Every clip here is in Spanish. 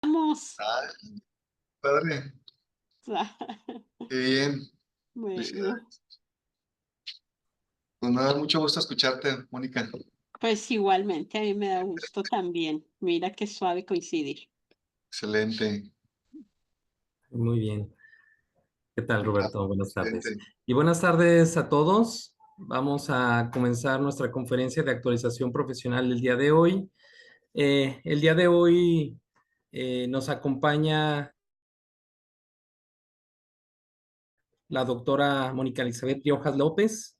Vamos. Ah, padre. Qué bien. Bueno, Felicidades. Pues nada, mucho gusto escucharte, Mónica. pues igualmente a mí me da gusto también. Mira qué suave coincidir. Excelente. Muy bien. ¿Qué tal, Roberto? Buenas tardes. Excelente. Y buenas tardes a todos. Vamos a comenzar nuestra conferencia de actualización profesional del día de hoy. El día de hoy nos acompaña la doctora Mónica Elizabeth Riojas López,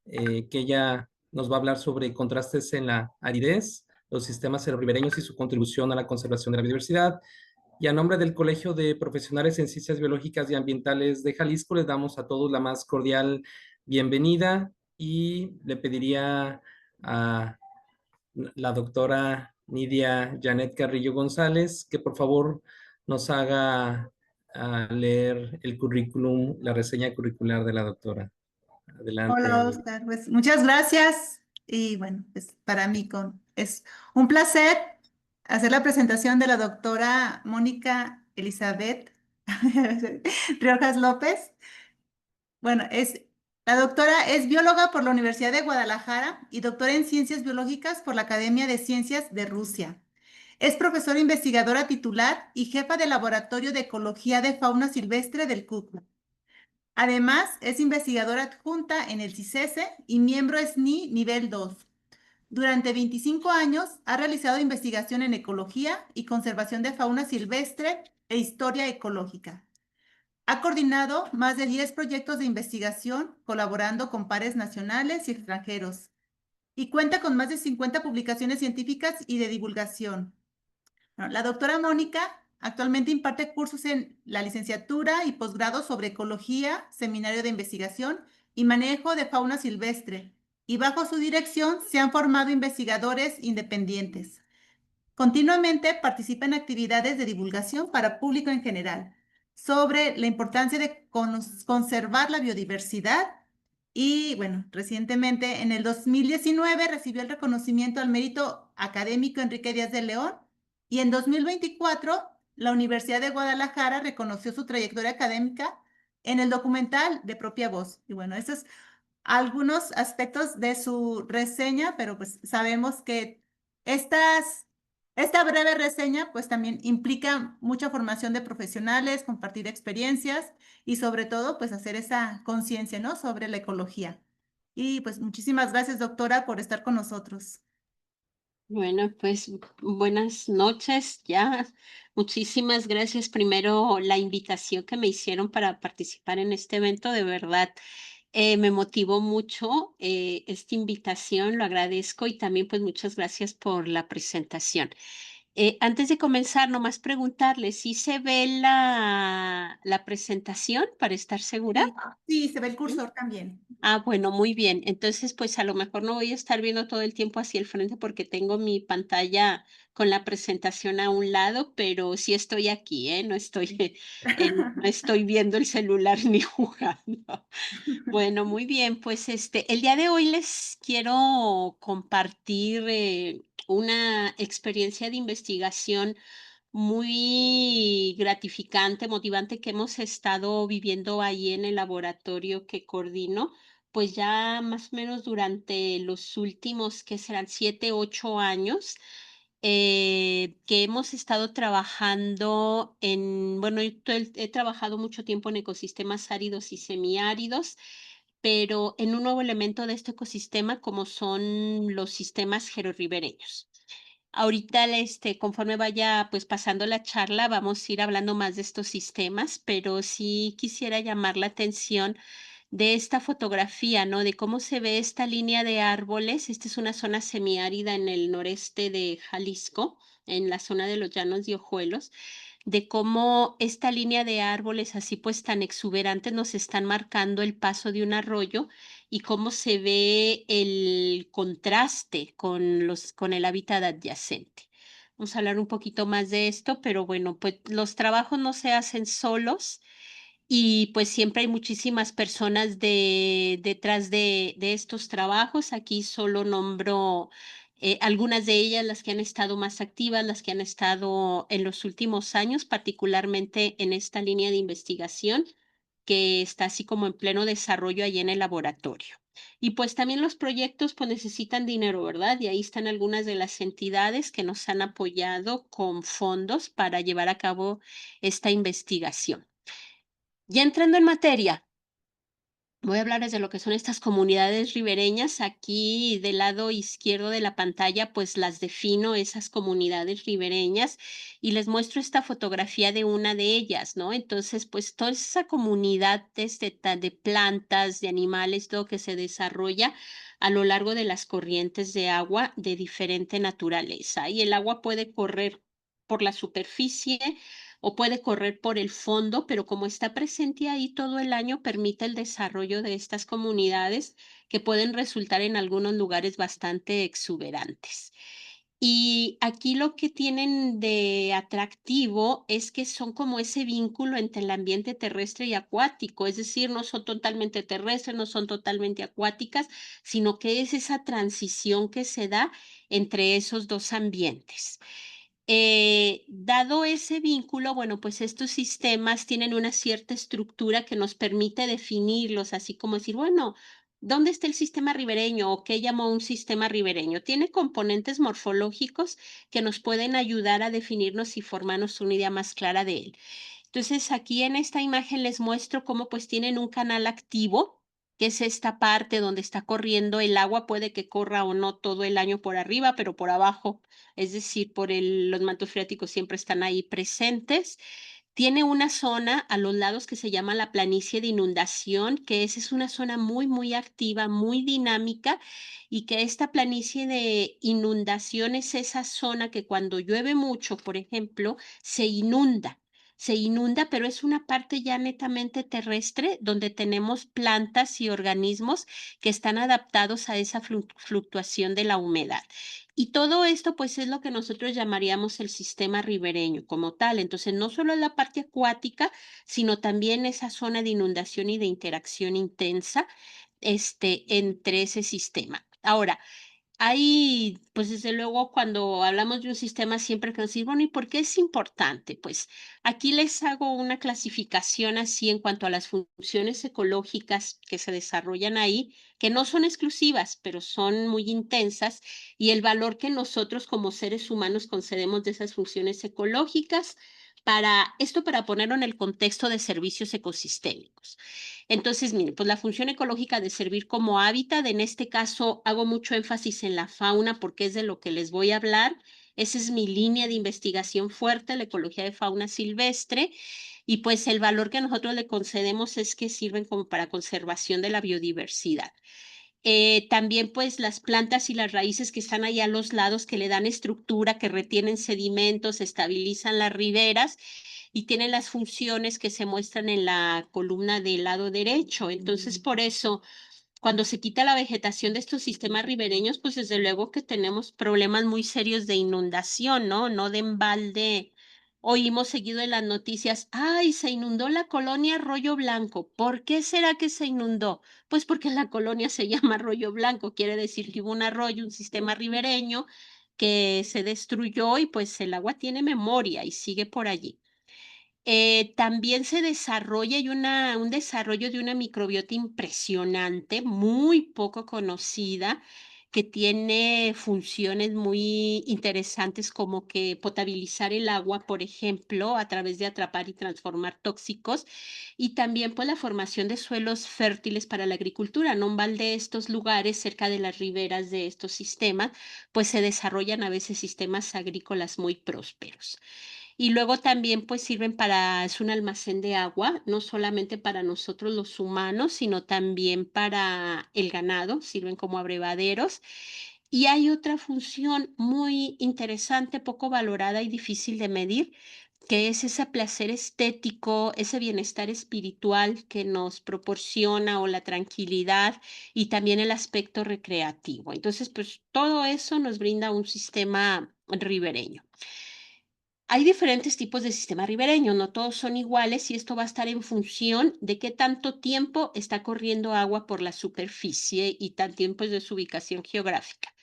que ella nos va a hablar sobre contrastes en la aridez, los sistemas cerebriberianos y su contribución a la conservación de la biodiversidad. Y a nombre del Colegio de Profesionales en Ciencias Biológicas y Ambientales de Jalisco, les damos a todos la más cordial bienvenida y le pediría a la doctora Nidia Janet Carrillo González que por favor nos haga leer el currículum, la reseña curricular de la doctora. Adelante, Hola, Nidia. Oscar. Pues muchas gracias. Y bueno, pues para mí es un placer hacer la presentación de la doctora Mónica Elizabeth Riojas López. Bueno, la doctora es bióloga por la Universidad de Guadalajara y doctora en ciencias biológicas por la Academia de Ciencias de Rusia. Es profesora investigadora titular y jefa del Laboratorio de Ecología de Fauna Silvestre del CUCU. Además, es investigadora adjunta en el CICESE y miembro SNI nivel 2. Durante 25 años ha realizado investigación en ecología y conservación de fauna silvestre e historia ecológica. Ha coordinado más de 10 proyectos de investigación colaborando con pares nacionales y extranjeros y cuenta con más de 50 publicaciones científicas y de divulgación. Bueno, la doctora Mónica actualmente imparte cursos en la licenciatura y posgrado sobre ecología, seminario de investigación y manejo de fauna silvestre, y bajo su dirección se han formado investigadores independientes. Continuamente participa en actividades de divulgación para público en general sobre la importancia de conservar la biodiversidad y, bueno, recientemente en el 2019 recibió el reconocimiento al mérito académico Enrique Díaz de León y en 2024 la Universidad de Guadalajara reconoció su trayectoria académica en el documental de propia voz. Y bueno, estos es algunos aspectos de su reseña, pero pues sabemos que esta breve reseña pues también implica mucha formación de profesionales, compartir experiencias y sobre todo pues hacer esa conciencia, ¿no? Sobre la ecología. Y pues muchísimas gracias, doctora, por estar con nosotros. Bueno, pues buenas noches ya. Muchísimas gracias primero la invitación que me hicieron para participar en este evento. De verdad, me motivó mucho esta invitación, lo agradezco y también pues muchas gracias por la presentación. Antes de comenzar, nomás preguntarle si se ve la presentación para estar segura. Sí, sí, se ve el ¿Sí? cursor también. Ah, bueno, muy bien. Entonces, pues a lo mejor no voy a estar viendo todo el tiempo hacia el frente porque tengo mi pantalla con la presentación a un lado, pero sí estoy aquí, ¿eh? No estoy, no estoy viendo el celular ni jugando. Bueno, muy bien, pues el día de hoy les quiero compartir una experiencia de investigación muy gratificante, motivante que hemos estado viviendo ahí en el laboratorio que coordino, pues ya más o menos durante los últimos, ¿qué serán? 7, 8 años, que hemos estado trabajando bueno, he trabajado mucho tiempo en ecosistemas áridos y semiáridos, pero en un nuevo elemento de este ecosistema como son los sistemas gerorribereños. Ahorita, conforme vaya, pues, pasando la charla, vamos a ir hablando más de estos sistemas, pero sí quisiera llamar la atención de esta fotografía, ¿no? De cómo se ve esta línea de árboles. Esta es una zona semiárida en el noreste de Jalisco, en la zona de los Llanos de Ojuelos, de cómo esta línea de árboles así, pues, tan exuberantes nos están marcando el paso de un arroyo y cómo se ve el contraste con el hábitat adyacente. Vamos a hablar un poquito más de esto, pero bueno, pues los trabajos no se hacen solos y pues siempre hay muchísimas personas detrás de estos trabajos. Aquí solo nombro algunas de ellas las que han estado más activas, las que han estado en los últimos años, particularmente en esta línea de investigación que está así como en pleno desarrollo allí en el laboratorio. Y pues también los proyectos pues necesitan dinero, ¿verdad? Y ahí están algunas de las entidades que nos han apoyado con fondos para llevar a cabo esta investigación. Ya entrando en materia, voy a hablarles de lo que son estas comunidades ribereñas. Aquí del lado izquierdo de la pantalla, pues las defino, esas comunidades ribereñas, y les muestro esta fotografía de una de ellas, ¿no? Entonces, pues toda esa comunidad de plantas, de animales, todo que se desarrolla a lo largo de las corrientes de agua de diferente naturaleza. Y el agua puede correr por la superficie o puede correr por el fondo, pero como está presente ahí todo el año, permite el desarrollo de estas comunidades que pueden resultar en algunos lugares bastante exuberantes. Y aquí lo que tienen de atractivo es que son como ese vínculo entre el ambiente terrestre y acuático, es decir, no son totalmente terrestres, no son totalmente acuáticas, sino que es esa transición que se da entre esos dos ambientes. Dado ese vínculo, bueno, pues estos sistemas tienen una cierta estructura que nos permite definirlos, así como decir, bueno, ¿dónde está el sistema ribereño o qué llamó un sistema ribereño? Tiene componentes morfológicos que nos pueden ayudar a definirnos y formarnos una idea más clara de él. Entonces, aquí en esta imagen les muestro cómo pues tienen un canal activo, que es esta parte donde está corriendo el agua, puede que corra o no todo el año por arriba, pero por abajo, es decir, los mantos freáticos siempre están ahí presentes. Tiene una zona a los lados que se llama la planicie de inundación, que esa es una zona muy, muy activa, muy dinámica, y que esta planicie de inundación es esa zona que cuando llueve mucho, por ejemplo, se inunda, pero es una parte ya netamente terrestre donde tenemos plantas y organismos que están adaptados a esa fluctuación de la humedad. Y todo esto, pues, es lo que nosotros llamaríamos el sistema ribereño como tal. Entonces, no solo es la parte acuática, sino también esa zona de inundación y de interacción intensa, entre ese sistema. Ahora, hay, pues desde luego, cuando hablamos de un sistema, siempre que decir, bueno, ¿y por qué es importante? Pues aquí les hago una clasificación así en cuanto a las funciones ecológicas que se desarrollan ahí, que no son exclusivas, pero son muy intensas, y el valor que nosotros como seres humanos concedemos de esas funciones ecológicas. Para ponerlo en el contexto de servicios ecosistémicos. Entonces, mire, pues la función ecológica de servir como hábitat, en este caso hago mucho énfasis en la fauna porque es de lo que les voy a hablar. Esa es mi línea de investigación fuerte, la ecología de fauna silvestre. Y pues el valor que nosotros le concedemos es que sirven como para conservación de la biodiversidad. También pues las plantas y las raíces que están ahí a los lados que le dan estructura, que retienen sedimentos, estabilizan las riberas y tienen las funciones que se muestran en la columna del lado derecho. Entonces, por eso, cuando se quita la vegetación de estos sistemas ribereños, pues desde luego que tenemos problemas muy serios de inundación, ¿no? No de embalde. Oímos seguido en las noticias, ay, se inundó la colonia Arroyo Blanco. ¿Por qué será que se inundó? Pues porque la colonia se llama Arroyo Blanco, quiere decir que hubo un arroyo, un sistema ribereño que se destruyó y pues el agua tiene memoria y sigue por allí. También se desarrolla un desarrollo de una microbiota impresionante, muy poco conocida, que tiene funciones muy interesantes como que potabilizar el agua, por ejemplo, a través de atrapar y transformar tóxicos, y también pues la formación de suelos fértiles para la agricultura. No en balde estos lugares cerca de las riberas de estos sistemas, pues se desarrollan a veces sistemas agrícolas muy prósperos. Y luego también pues sirven es un almacén de agua, no solamente para nosotros los humanos, sino también para el ganado, sirven como abrevaderos. Y hay otra función muy interesante, poco valorada y difícil de medir, que es ese placer estético, ese bienestar espiritual que nos proporciona o la tranquilidad y también el aspecto recreativo. Entonces, pues todo eso nos brinda un sistema ribereño. Hay diferentes tipos de sistema ribereño, no todos son iguales y esto va a estar en función de qué tanto tiempo está corriendo agua por la superficie y también pues de su ubicación geográfica.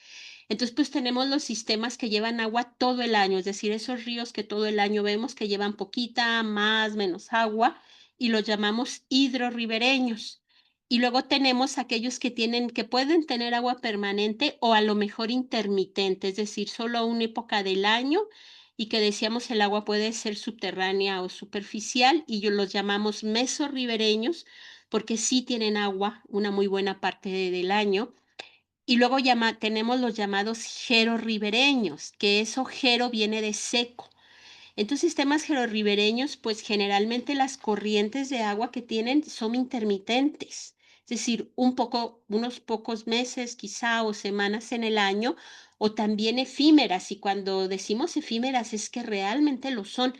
Entonces, pues tenemos los sistemas que llevan agua todo el año, es decir, esos ríos que todo el año vemos que llevan poquita, más, menos agua, y los llamamos hidrorribereños. Y luego tenemos aquellos que tienen, que pueden tener agua permanente o a lo mejor intermitente, es decir, solo a una época del año y que decíamos el agua puede ser subterránea o superficial y yo los llamamos mesorribereños porque sí tienen agua una muy buena parte del año. Y luego tenemos los llamados gerorribereños, que eso gero viene de seco. Entonces, sistemas gerorribereños, pues generalmente las corrientes de agua que tienen son intermitentes, es decir, unos pocos meses quizá o semanas en el año, o también efímeras, y cuando decimos efímeras es que realmente lo son.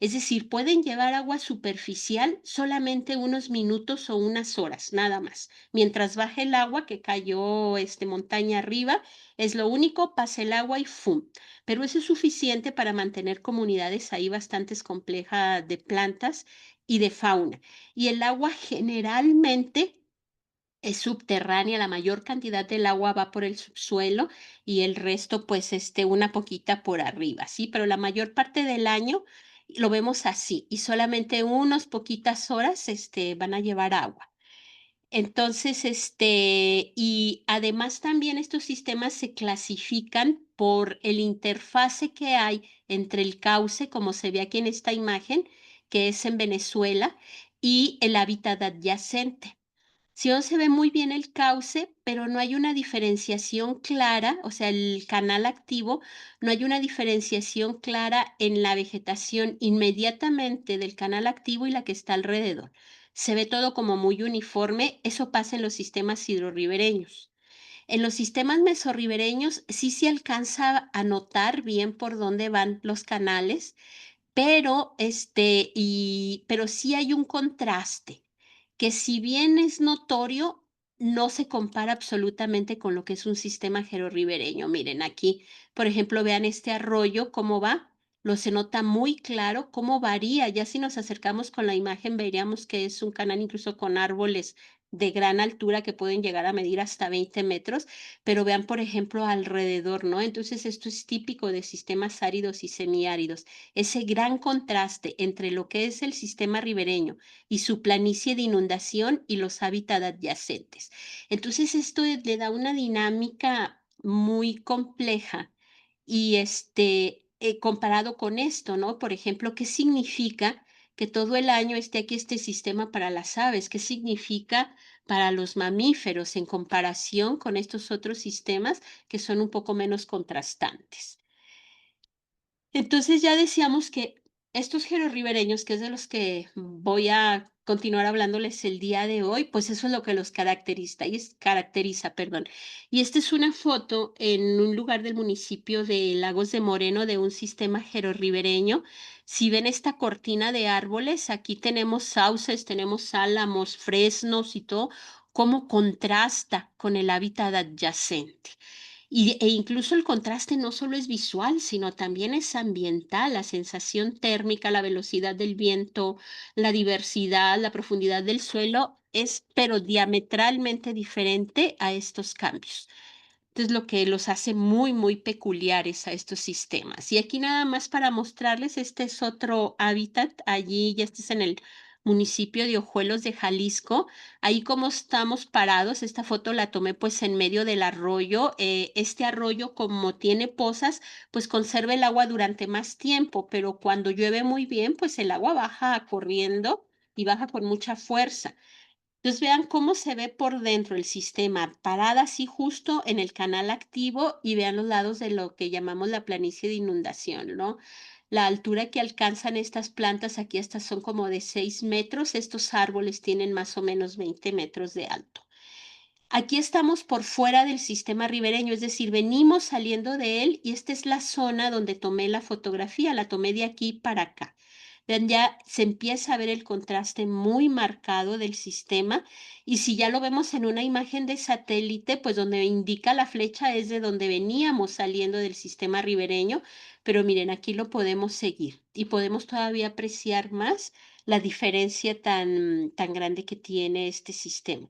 Es decir, pueden llevar agua superficial solamente unos minutos o unas horas, nada más. Mientras baje el agua que cayó montaña arriba, es lo único, pasa el agua y ¡fum! Pero eso es suficiente para mantener comunidades ahí bastante complejas de plantas y de fauna. Y el agua generalmente es subterránea, la mayor cantidad del agua va por el subsuelo y el resto, pues, una poquita por arriba, ¿sí? Pero la mayor parte del año lo vemos así y solamente unas poquitas horas, van a llevar agua. Entonces, y además también estos sistemas se clasifican por el interfase que hay entre el cauce, como se ve aquí en esta imagen, que es en Venezuela, y el hábitat adyacente. Sí, se ve muy bien el cauce, pero no hay una diferenciación clara, o sea, el canal activo, no hay una diferenciación clara en la vegetación inmediatamente del canal activo y la que está alrededor. Se ve todo como muy uniforme, eso pasa en los sistemas hidrorribereños. En los sistemas mesorribereños sí se alcanza a notar bien por dónde van los canales, pero sí hay un contraste, que si bien es notorio, no se compara absolutamente con lo que es un sistema gerorribereño. Miren, aquí, por ejemplo, vean este arroyo, cómo va, lo se nota muy claro cómo varía. Ya si nos acercamos con la imagen, veríamos que es un canal incluso con árboles de gran altura que pueden llegar a medir hasta 20 metros, pero vean, por ejemplo, alrededor, ¿no? Entonces, esto es típico de sistemas áridos y semiáridos, ese gran contraste entre lo que es el sistema ribereño y su planicie de inundación y los hábitats adyacentes. Entonces, esto le da una dinámica muy compleja y comparado con esto, ¿no? Por ejemplo, ¿qué significa que todo el año esté aquí este sistema para las aves? ¿Qué significa para los mamíferos en comparación con estos otros sistemas que son un poco menos contrastantes? Entonces ya decíamos que estos gerorribereños, que es de los que voy a continuar hablándoles el día de hoy, pues eso es lo que los caracteriza, perdón. Y esta es una foto en un lugar del municipio de Lagos de Moreno de un sistema gerorribereño. Si ven esta cortina de árboles, aquí tenemos sauces, tenemos álamos, fresnos y todo, cómo contrasta con el hábitat adyacente. E incluso el contraste no solo es visual, sino también es ambiental, la sensación térmica, la velocidad del viento, la diversidad, la profundidad del suelo es, pero diametralmente diferente a estos cambios. Entonces, lo que los hace muy, muy peculiares a estos sistemas. Y aquí nada más para mostrarles, este es otro hábitat, allí ya este es en el municipio de Ojuelos de Jalisco. Ahí como estamos parados, esta foto la tomé pues en medio del arroyo. Este arroyo como tiene pozas, pues conserva el agua durante más tiempo, pero cuando llueve muy bien, pues el agua baja corriendo y baja con mucha fuerza. Entonces vean cómo se ve por dentro el sistema, parada así justo en el canal activo y vean los lados de lo que llamamos la planicie de inundación, ¿no? La altura que alcanzan estas plantas, aquí estas son como de 6 metros, estos árboles tienen más o menos 20 metros de alto. Aquí estamos por fuera del sistema ribereño, es decir, venimos saliendo de él y esta es la zona donde tomé la fotografía, la tomé de aquí para acá. Vean, ya se empieza a ver el contraste muy marcado del sistema y si ya lo vemos en una imagen de satélite, pues donde indica la flecha es de donde veníamos saliendo del sistema ribereño, pero miren, aquí lo podemos seguir y podemos todavía apreciar más la diferencia tan grande que tiene este sistema.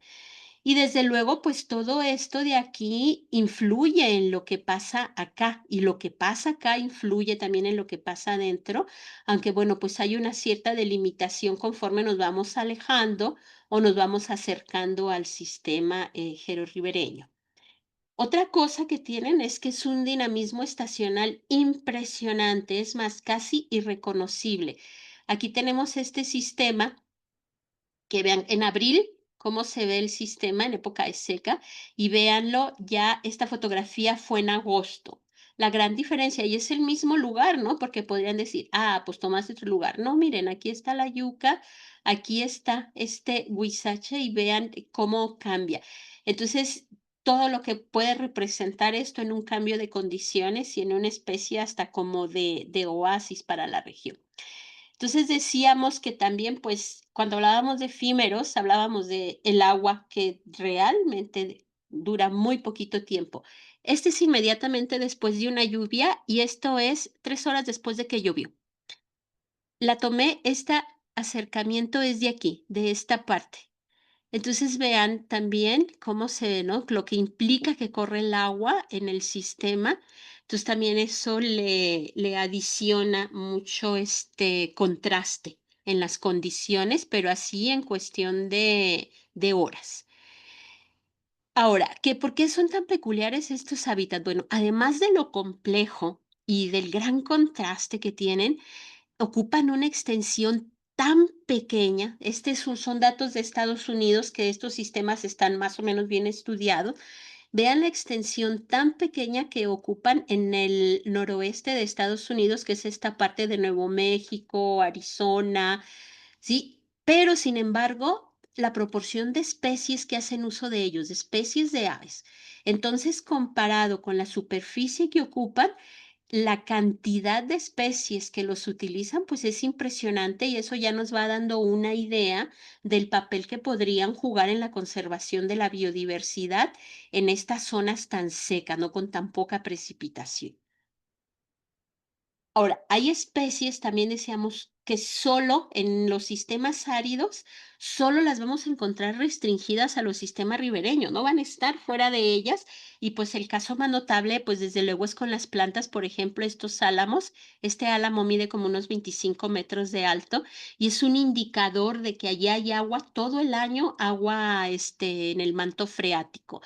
Y desde luego, pues todo esto de aquí influye en lo que pasa acá, y lo que pasa acá influye también en lo que pasa adentro, aunque bueno, pues hay una cierta delimitación conforme nos vamos alejando o nos vamos acercando al sistema gerorribereño. Otra cosa que tienen es que es un dinamismo estacional impresionante, es más, casi irreconocible. Aquí tenemos este sistema que vean en abril cómo se ve el sistema en época de seca y véanlo ya, esta fotografía fue en agosto. La gran diferencia, y es el mismo lugar, ¿no? Porque podrían decir, ah, pues tomaste otro lugar. No, miren, aquí está la yuca, aquí está este huizache y vean cómo cambia. Entonces, todo lo que puede representar esto en un cambio de condiciones y en una especie hasta como de oasis para la región. Entonces decíamos que también, pues, cuando hablábamos de efímeros, hablábamos de el agua que realmente dura muy poquito tiempo. Este es inmediatamente después de una lluvia y esto es 3 horas después de que llovió. La tomé, este acercamiento es de aquí, de esta parte. Entonces vean también cómo se ve, ¿no? Lo que implica que corre el agua en el sistema. Entonces también eso le adiciona mucho este contraste en las condiciones, pero así en cuestión de horas. Ahora, ¿por qué son tan peculiares estos hábitats? Bueno, además de lo complejo y del gran contraste que tienen, ocupan una extensión tan pequeña, son datos de Estados Unidos, que estos sistemas están más o menos bien estudiados. Vean la extensión tan pequeña que ocupan en el noroeste de Estados Unidos, que es esta parte de Nuevo México, Arizona, ¿sí? Pero, sin embargo, la proporción de especies que hacen uso de ellos, de especies de aves, entonces, comparado con la superficie que ocupan, la cantidad de especies que los utilizan, pues es impresionante y eso ya nos va dando una idea del papel que podrían jugar en la conservación de la biodiversidad en estas zonas tan secas, no con tan poca precipitación. Ahora, hay especies, también decíamos, que solo en los sistemas áridos, solo las vamos a encontrar restringidas a los sistemas ribereños, no van a estar fuera de ellas. Y pues el caso más notable, pues desde luego es con las plantas, por ejemplo, estos álamos. Este álamo mide como unos 25 metros de alto y es un indicador de que allí hay agua todo el año, agua en el manto freático.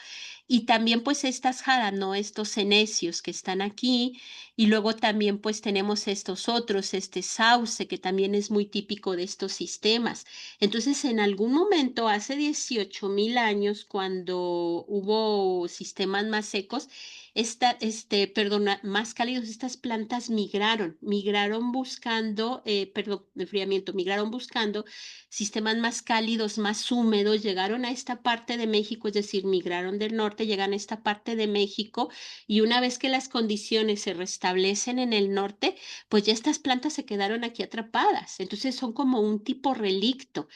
Y también pues estas jaras, ¿no? Estos cenecios que están aquí, y luego también pues tenemos estos otros, este sauce, que también es muy típico de estos sistemas. Entonces, en algún momento, hace 18,000 años, cuando hubo sistemas más secos, más cálidos, estas plantas migraron buscando, enfriamiento, migraron buscando sistemas más cálidos, más húmedos, llegaron a esta parte de México, es decir, migraron del norte, llegan a esta parte de México, y una vez que las condiciones se restablecen en el norte, pues ya estas plantas se quedaron aquí atrapadas. Entonces son como un tipo relicto.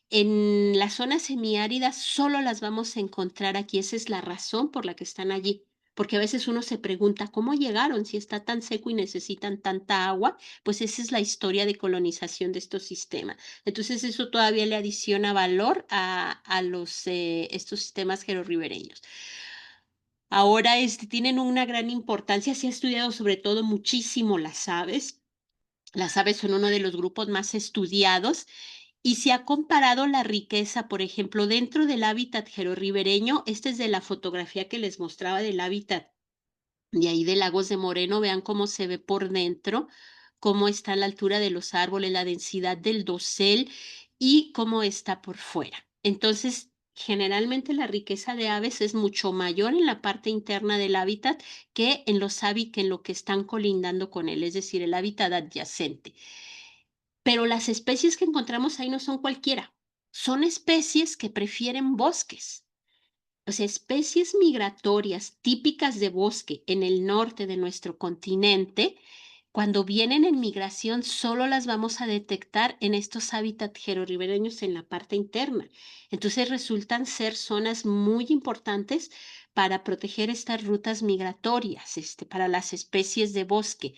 En las zonas semiáridas solo las vamos a encontrar aquí. Esa es la razón por la que están allí. Porque a veces uno se pregunta, ¿cómo llegaron si está tan seco y necesitan tanta agua? Pues esa es la historia de colonización de estos sistemas. Entonces eso todavía le adiciona valor a estos sistemas gerorribereños. Ahora tienen una gran importancia, se ha estudiado sobre todo muchísimo las aves. Las aves son uno de los grupos más estudiados y se ha comparado la riqueza, por ejemplo, dentro del hábitat gerorribereño. Esta es de la fotografía que les mostraba del hábitat de ahí de Lagos de Moreno. Vean cómo se ve por dentro, cómo está la altura de los árboles, la densidad del dosel y cómo está por fuera. Entonces, generalmente la riqueza de aves es mucho mayor en la parte interna del hábitat que en que en lo que están colindando con él, es decir, el hábitat adyacente. Pero las especies que encontramos ahí no son cualquiera, son especies que prefieren bosques. O sea, especies migratorias típicas de bosque en el norte de nuestro continente, cuando vienen en migración, solo las vamos a detectar en estos hábitats gerorribereños en la parte interna. Entonces resultan ser zonas muy importantes para proteger estas rutas migratorias, para las especies de bosque.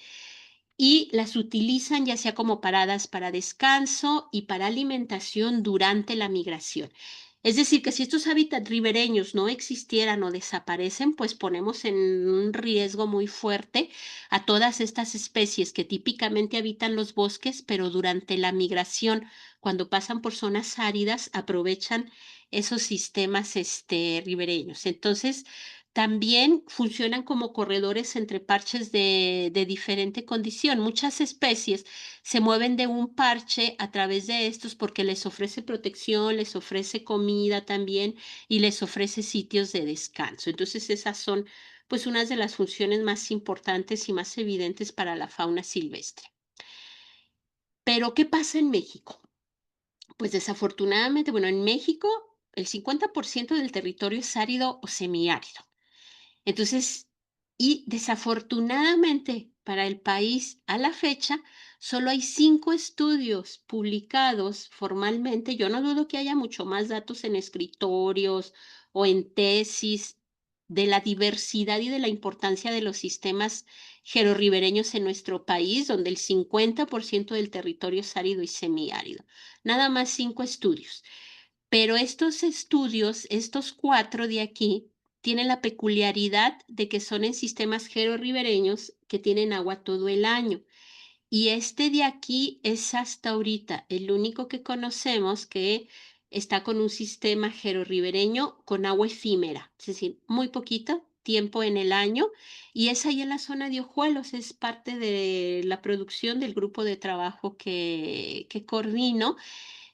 Y las utilizan ya sea como paradas para descanso y para alimentación durante la migración. Es decir, que si estos hábitats ribereños no existieran o desaparecen, pues ponemos en un riesgo muy fuerte a todas estas especies que típicamente habitan los bosques, pero durante la migración, cuando pasan por zonas áridas, aprovechan esos sistemas ribereños. Entonces, también funcionan como corredores entre parches de diferente condición. Muchas especies se mueven de un parche a través de estos porque les ofrece protección, les ofrece comida también y les ofrece sitios de descanso. Entonces, esas son pues unas de las funciones más importantes y más evidentes para la fauna silvestre. Pero, ¿qué pasa en México? Pues desafortunadamente, bueno, en México el 50% del territorio es árido o semiárido. Entonces, y desafortunadamente para el país a la fecha, solo hay 5 estudios publicados formalmente. Yo no dudo que haya mucho más datos en escritorios o en tesis de la diversidad y de la importancia de los sistemas gerorribereños en nuestro país, donde el 50% del territorio es árido y semiárido. Nada más 5 estudios. Pero estos estudios, estos 4 de aquí, tienen la peculiaridad de que son en sistemas gerorribereños que tienen agua todo el año. Y este de aquí es hasta ahorita el único que conocemos que está con un sistema gerorribereño con agua efímera, es decir, muy poquito tiempo en el año, y es ahí en la zona de Ojuelos, es parte de la producción del grupo de trabajo que coordino.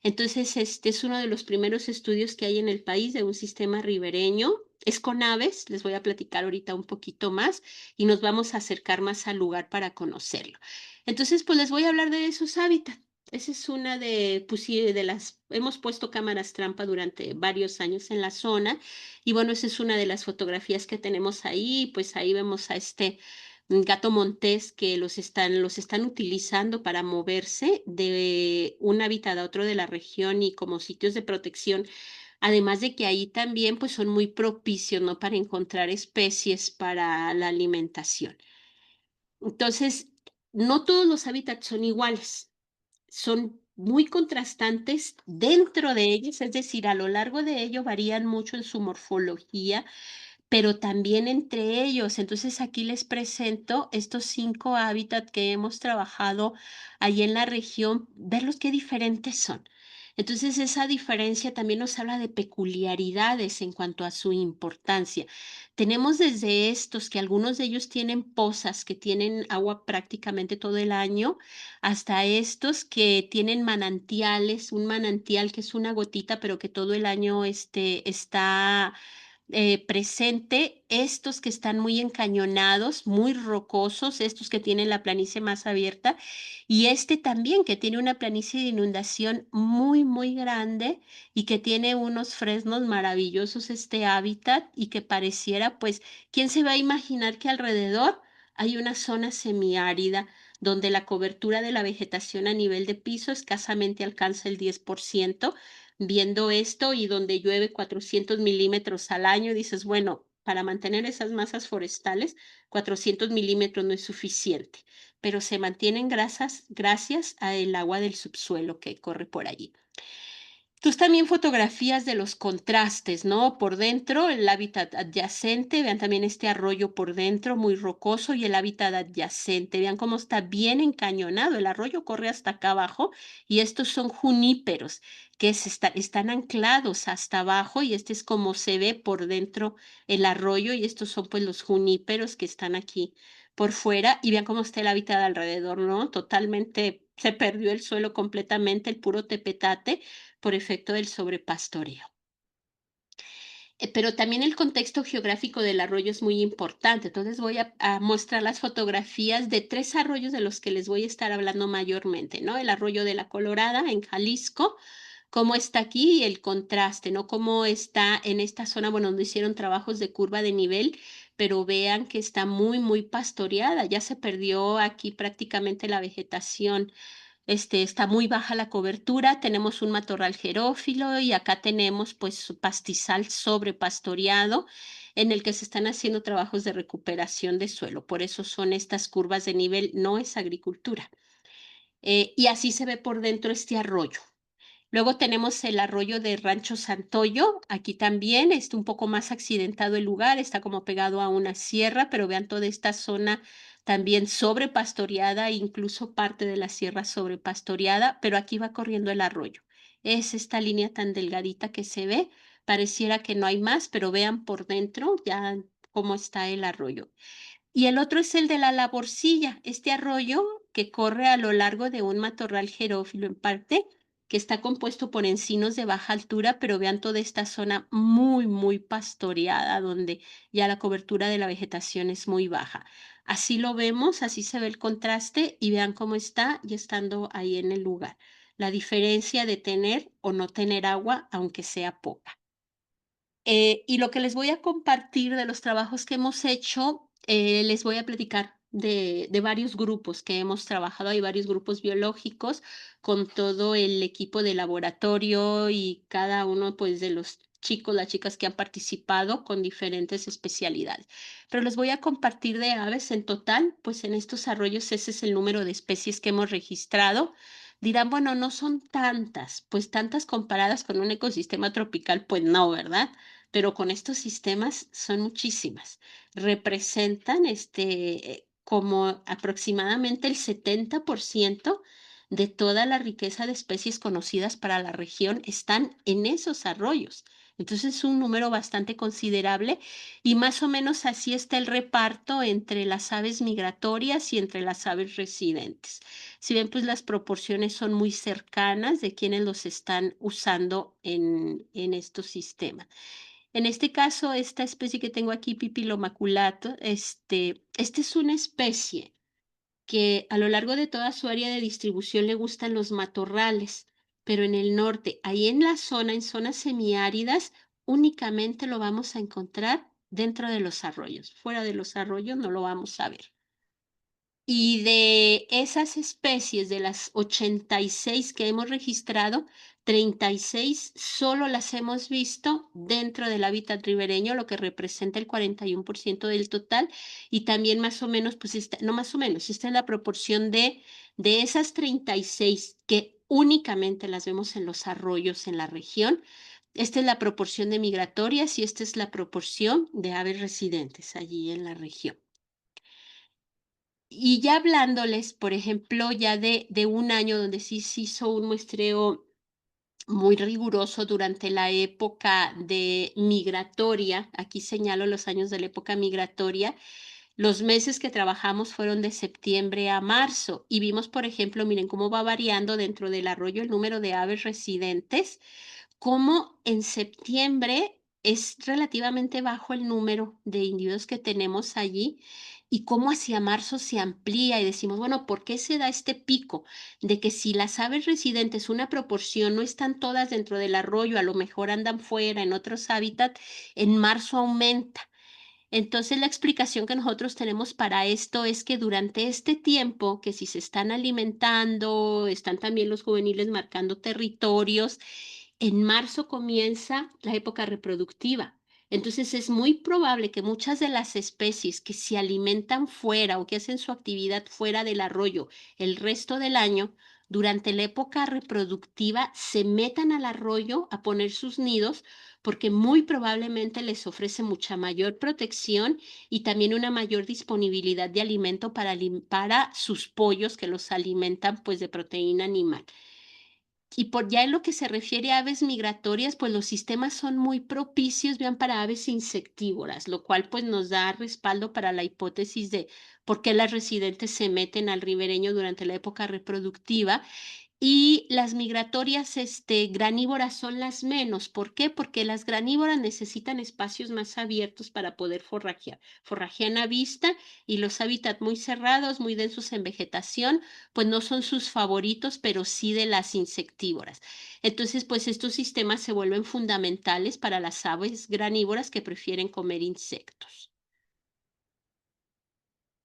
Entonces, este es uno de los primeros estudios que hay en el país de un sistema ribereño. Es con aves, les voy a platicar ahorita un poquito más y nos vamos a acercar más al lugar para conocerlo. Entonces, pues les voy a hablar de esos hábitats. Esa es una de, pues sí, de las, hemos puesto cámaras trampa durante varios años en la zona y bueno, esa es una de las fotografías que tenemos ahí, pues ahí vemos a este gato montés que los están utilizando para moverse de un hábitat a otro de la región y como sitios de protección, además de que ahí también pues son muy propicios, ¿no? Para encontrar especies para la alimentación. Entonces, no todos los hábitats son iguales, son muy contrastantes dentro de ellos, es decir, a lo largo de ello varían mucho en su morfología, pero también entre ellos. Entonces, aquí les presento estos 5 hábitats que hemos trabajado ahí en la región, verlos qué diferentes son. Entonces, esa diferencia también nos habla de peculiaridades en cuanto a su importancia. Tenemos desde estos, que algunos de ellos tienen pozas que tienen agua prácticamente todo el año, hasta estos que tienen manantiales, un manantial que es una gotita, pero que todo el año está presente, estos que están muy encañonados, muy rocosos, estos que tienen la planicie más abierta, y este también que tiene una planicie de inundación muy, muy grande y que tiene unos fresnos maravillosos este hábitat y que pareciera, pues, ¿quién se va a imaginar que alrededor hay una zona semiárida donde la cobertura de la vegetación a nivel de piso escasamente alcanza el 10%? Viendo esto y donde llueve 400 milímetros al año, dices, bueno, para mantener esas masas forestales, 400 milímetros no es suficiente, pero se mantienen gracias al agua del subsuelo que corre por allí. Entonces también fotografías de los contrastes, ¿no? Por dentro, el hábitat adyacente, vean también este arroyo por dentro, muy rocoso, y el hábitat adyacente, vean cómo está bien encañonado, el arroyo corre hasta acá abajo, y estos son juníperos, que están anclados hasta abajo, y este es como se ve por dentro el arroyo, y estos son pues los juníperos que están aquí por fuera, y vean cómo está el hábitat alrededor, ¿no? Totalmente, se perdió el suelo completamente, el puro tepetate, por efecto del sobrepastoreo. Pero también el contexto geográfico del arroyo es muy importante. Entonces voy a mostrar las fotografías de 3 arroyos de los que les voy a estar hablando mayormente, ¿no? El arroyo de la Colorada en Jalisco, cómo está aquí y el contraste, ¿no? Cómo está en esta zona, bueno, donde hicieron trabajos de curva de nivel, pero vean que está muy, muy pastoreada. Ya se perdió aquí prácticamente la vegetación, está muy baja la cobertura, tenemos un matorral xerófilo y acá tenemos pues pastizal sobrepastoreado en el que se están haciendo trabajos de recuperación de suelo. Por eso son estas curvas de nivel, no es agricultura. Y así se ve por dentro este arroyo. Luego tenemos el arroyo de Rancho Santoyo, aquí también está un poco más accidentado el lugar, está como pegado a una sierra, pero vean toda esta zona también sobrepastoreada, incluso parte de la sierra sobrepastoreada, pero aquí va corriendo el arroyo. Es esta línea tan delgadita que se ve, pareciera que no hay más, pero vean por dentro ya cómo está el arroyo. Y el otro es el de la Laborcilla, este arroyo que corre a lo largo de un matorral xerófilo en parte, que está compuesto por encinos de baja altura, pero vean toda esta zona muy, muy pastoreada, donde ya la cobertura de la vegetación es muy baja. Así lo vemos, así se ve el contraste y vean cómo está ya estando ahí en el lugar. La diferencia de tener o no tener agua, aunque sea poca. Y lo que les voy a compartir de los trabajos que hemos hecho, les voy a platicar de varios grupos que hemos trabajado. Hay varios grupos biológicos con todo el equipo de laboratorio y cada uno pues de los chicos, las chicas que han participado con diferentes especialidades. Pero les voy a compartir de aves en total, pues en estos arroyos ese es el número de especies que hemos registrado. Dirán, bueno, no son tantas, pues tantas comparadas con un ecosistema tropical, pues no, ¿verdad? Pero con estos sistemas son muchísimas. Representan como aproximadamente el 70% de toda la riqueza de especies conocidas para la región están en esos arroyos. Entonces es un número bastante considerable y más o menos así está el reparto entre las aves migratorias y entre las aves residentes. Si ven, pues las proporciones son muy cercanas de quienes los están usando en estos sistemas. En este caso, esta especie que tengo aquí, Pipilo maculato, esta es una especie que a lo largo de toda su área de distribución le gustan los matorrales, pero en el norte, ahí en la zona, en zonas semiáridas, únicamente lo vamos a encontrar dentro de los arroyos. Fuera de los arroyos no lo vamos a ver. Y de esas especies, de las 86 que hemos registrado, 36 solo las hemos visto dentro del hábitat ribereño, lo que representa el 41% del total. Y también más o menos, pues no más o menos, esta es la proporción de esas 36 que únicamente las vemos en los arroyos en la región. Esta es la proporción de migratorias y esta es la proporción de aves residentes allí en la región. Y ya hablándoles, por ejemplo, ya de un año donde sí se hizo un muestreo muy riguroso durante la época de migratoria, aquí señalo los años de la época migratoria, los meses que trabajamos fueron de septiembre a marzo y vimos, por ejemplo, miren cómo va variando dentro del arroyo el número de aves residentes, cómo en septiembre es relativamente bajo el número de individuos que tenemos allí y cómo hacia marzo se amplía y decimos, bueno, ¿por qué se da este pico? De que si las aves residentes, una proporción, no están todas dentro del arroyo, a lo mejor andan fuera en otros hábitats, en marzo aumenta. Entonces, la explicación que nosotros tenemos para esto es que durante este tiempo, que si se están alimentando, están también los juveniles marcando territorios, en marzo comienza la época reproductiva. Entonces, es muy probable que muchas de las especies que se alimentan fuera o que hacen su actividad fuera del arroyo el resto del año, durante la época reproductiva se metan al arroyo a poner sus nidos porque muy probablemente les ofrece mucha mayor protección y también una mayor disponibilidad de alimento para sus pollos que los alimentan pues de proteína animal. Y por ya en lo que se refiere a aves migratorias, pues los sistemas son muy propicios, vean, para aves insectívoras, lo cual pues nos da respaldo para la hipótesis de por qué las residentes se meten al ribereño durante la época reproductiva y las migratorias, granívoras son las menos. ¿Por qué? Porque las granívoras necesitan espacios más abiertos para poder forrajear. Forrajean a vista y los hábitats muy cerrados, muy densos en vegetación, pues no son sus favoritos, pero sí de las insectívoras. Entonces, pues estos sistemas se vuelven fundamentales para las aves granívoras que prefieren comer insectos.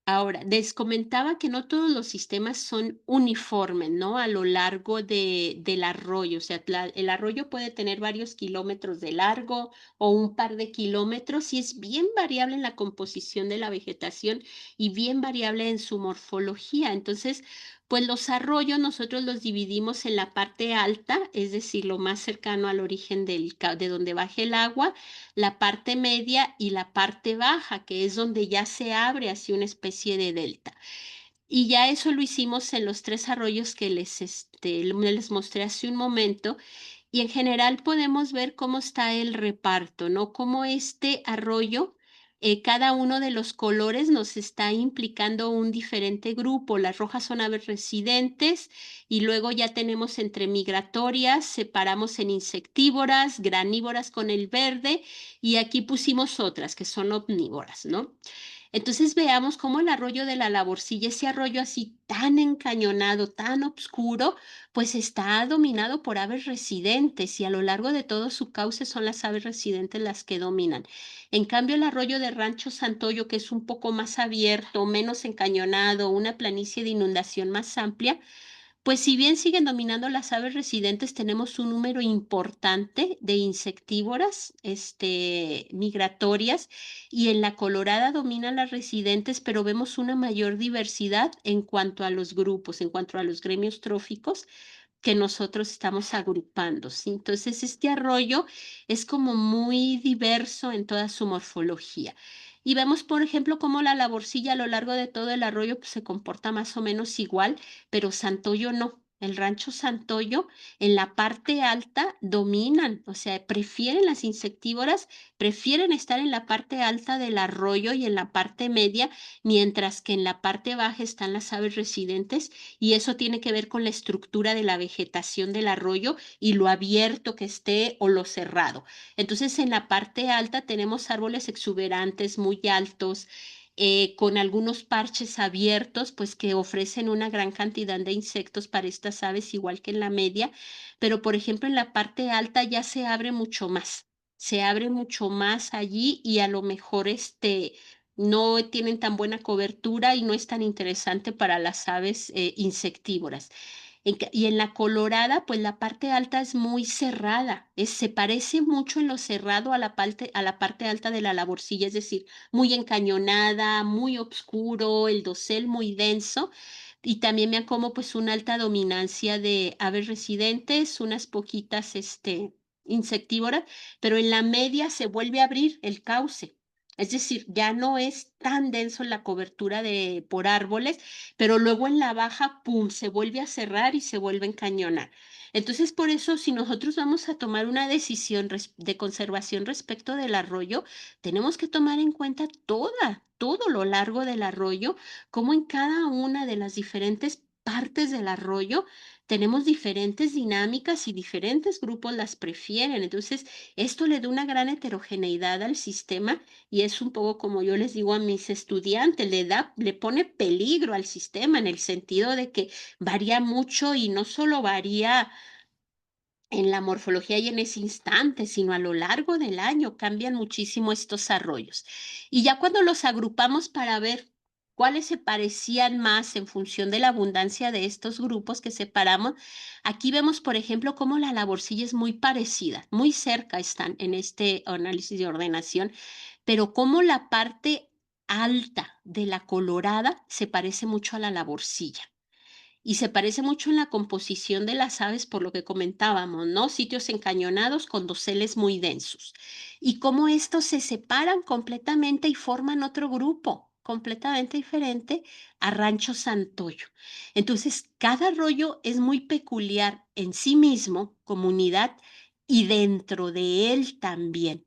Ahora, les comentaba que no todos los sistemas son uniformes, ¿no? A lo largo del arroyo. O sea, el arroyo puede tener varios kilómetros de largo o un par de kilómetros y es bien variable en la composición de la vegetación y bien variable en su morfología. Entonces, Pues los arroyos nosotros los dividimos en la parte alta, es decir, lo más cercano al origen de donde baja el agua, la parte media y la parte baja, que es donde ya se abre así una especie de delta. Y ya eso lo hicimos en los 3 arroyos que les mostré hace un momento, y en general podemos ver cómo está el reparto, ¿no? Cómo este arroyo, cada uno de los colores nos está implicando un diferente grupo. Las rojas son aves residentes y luego ya tenemos entre migratorias, separamos en insectívoras, granívoras con el verde y aquí pusimos otras que son omnívoras, ¿no? Entonces veamos cómo el arroyo de la Laborcilla, ese arroyo así tan encañonado, tan oscuro, pues está dominado por aves residentes y a lo largo de todo su cauce son las aves residentes las que dominan. En cambio, el arroyo de Rancho Santoyo, que es un poco más abierto, menos encañonado, una planicie de inundación más amplia, pues si bien siguen dominando las aves residentes, tenemos un número importante de insectívoras, migratorias, y en la Colorada dominan las residentes, pero vemos una mayor diversidad en cuanto a los grupos, en cuanto a los gremios tróficos que nosotros estamos agrupando, ¿sí? Entonces, este arroyo es como muy diverso en toda su morfología. Y vemos, por ejemplo, cómo la Laborcilla a lo largo de todo el arroyo pues, se comporta más o menos igual, pero Santoyo no. El rancho Santoyo en la parte alta dominan, o sea, prefieren las insectívoras, prefieren estar en la parte alta del arroyo y en la parte media, mientras que en la parte baja están las aves residentes y eso tiene que ver con la estructura de la vegetación del arroyo y lo abierto que esté o lo cerrado. Entonces, en la parte alta tenemos árboles exuberantes muy altos, con algunos parches abiertos, pues que ofrecen una gran cantidad de insectos para estas aves, igual que en la media, pero por ejemplo en la parte alta ya se abre mucho más allí y a lo mejor no tienen tan buena cobertura y no es tan interesante para las aves insectívoras. Y en la Colorada, pues la parte alta es muy cerrada, se parece mucho en lo cerrado a la parte alta de la Laborcilla, es decir, muy encañonada, muy oscuro, el dosel muy denso. Y también me como pues una alta dominancia de aves residentes, unas poquitas insectívoras, pero en la media se vuelve a abrir el cauce. Es decir, ya no es tan denso la cobertura por árboles, pero luego en la baja, ¡pum!, se vuelve a cerrar y se vuelve a encañonar. Entonces, por eso, si nosotros vamos a tomar una decisión de conservación respecto del arroyo, tenemos que tomar en cuenta todo lo largo del arroyo, como en cada una de las diferentes partes del arroyo tenemos diferentes dinámicas y diferentes grupos las prefieren. Entonces, esto le da una gran heterogeneidad al sistema y es un poco como yo les digo a mis estudiantes, le pone peligro al sistema en el sentido de que varía mucho y no solo varía en la morfología y en ese instante, sino a lo largo del año cambian muchísimo estos arroyos. Y ya cuando los agrupamos para ver cuáles se parecían más en función de la abundancia de estos grupos que separamos, aquí vemos, por ejemplo, cómo la Laborcilla es muy parecida, muy cerca están en este análisis de ordenación, pero cómo la parte alta de la Colorada se parece mucho a la Laborcilla. Y se parece mucho en la composición de las aves por lo que comentábamos, ¿no? Sitios encañonados con doseles muy densos. Y cómo estos se separan completamente y forman otro grupo completamente diferente a Rancho Santoyo. Entonces, cada arroyo es muy peculiar en sí mismo, comunidad, y dentro de él también.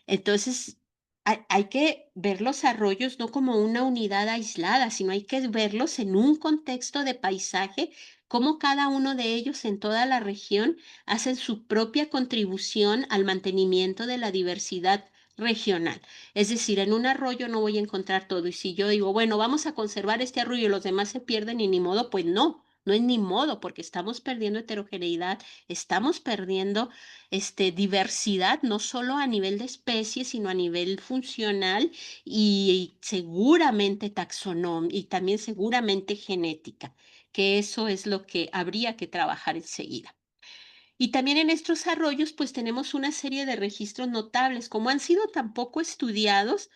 Entonces, hay que ver los arroyos no como una unidad aislada, sino hay que verlos en un contexto de paisaje, cómo cada uno de ellos en toda la región hacen su propia contribución al mantenimiento de la diversidad regional. Es decir, en un arroyo no voy a encontrar todo. Y si yo digo, bueno, vamos a conservar este arroyo y los demás se pierden y ni modo, pues no. No es ni modo, porque estamos perdiendo heterogeneidad, estamos perdiendo diversidad, no solo a nivel de especie, sino a nivel funcional y seguramente taxonómica y también seguramente genética, que eso es lo que habría que trabajar enseguida. Y también en estos arroyos, pues tenemos una serie de registros notables. Como han sido tan poco estudiados,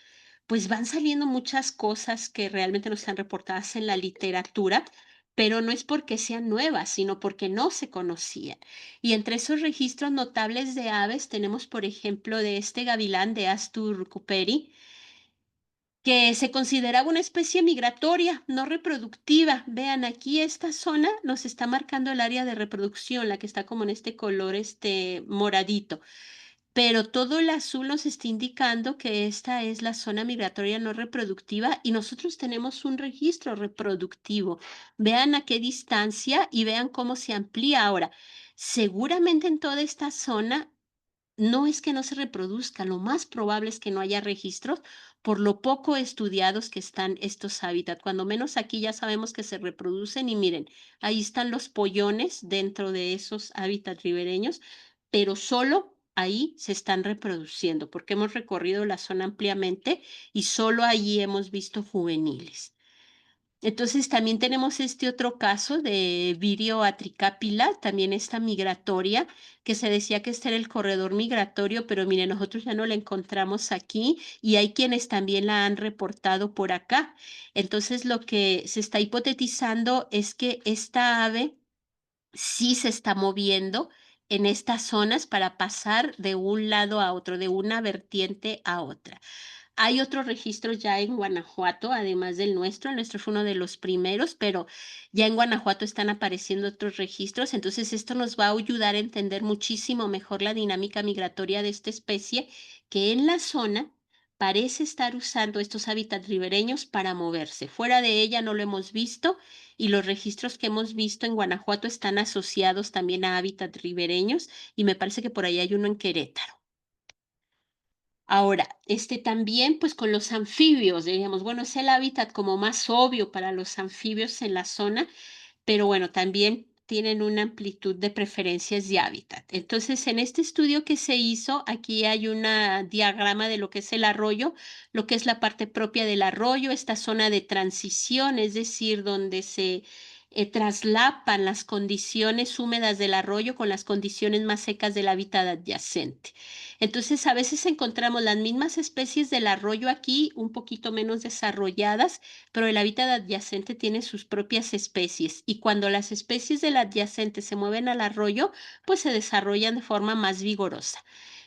pues van saliendo muchas cosas que realmente no están reportadas en la literatura, pero no es porque sean nuevas, sino porque no se conocían. Y entre esos registros notables de aves tenemos, por ejemplo, de este gavilán de Astur cooperi, que se consideraba una especie migratoria, no reproductiva. Vean, aquí esta zona nos está marcando el área de reproducción, la que está como en este color moradito. Pero todo el azul nos está indicando que esta es la zona migratoria no reproductiva y nosotros tenemos un registro reproductivo. Vean a qué distancia y vean cómo se amplía ahora. Seguramente en toda esta zona no es que no se reproduzca, lo más probable es que no haya registros por lo poco estudiados que están estos hábitats. Cuando menos aquí ya sabemos que se reproducen y miren, ahí están los pollones dentro de esos hábitats ribereños, pero solo ahí se están reproduciendo porque hemos recorrido la zona ampliamente y solo allí hemos visto juveniles. Entonces también tenemos este otro caso de Virio atricapila, también esta migratoria, que se decía que este era el corredor migratorio, pero mire, nosotros ya no la encontramos aquí y hay quienes también la han reportado por acá. Entonces lo que se está hipotetizando es que esta ave sí se está moviendo en estas zonas para pasar de un lado a otro, de una vertiente a otra. Hay otros registros ya en Guanajuato, además del nuestro. El nuestro fue uno de los primeros, pero ya en Guanajuato están apareciendo otros registros. Entonces, esto nos va a ayudar a entender muchísimo mejor la dinámica migratoria de esta especie, que en la zona parece estar usando estos hábitats ribereños para moverse. Fuera de ella no lo hemos visto y los registros que hemos visto en Guanajuato están asociados también a hábitats ribereños y me parece que por ahí hay uno en Querétaro. Ahora, también, pues con los anfibios, diríamos, bueno, es el hábitat como más obvio para los anfibios en la zona, pero bueno, también tienen una amplitud de preferencias de hábitat. Entonces, en este estudio que se hizo, aquí hay un diagrama de lo que es el arroyo, lo que es la parte propia del arroyo, esta zona de transición, es decir, donde se traslapan las condiciones húmedas del arroyo con las condiciones más secas del hábitat adyacente. Entonces, a veces encontramos las mismas especies del arroyo aquí, un poquito menos desarrolladas, pero el hábitat adyacente tiene sus propias especies y cuando las especies del adyacente se mueven al arroyo, pues se desarrollan de forma más vigorosa.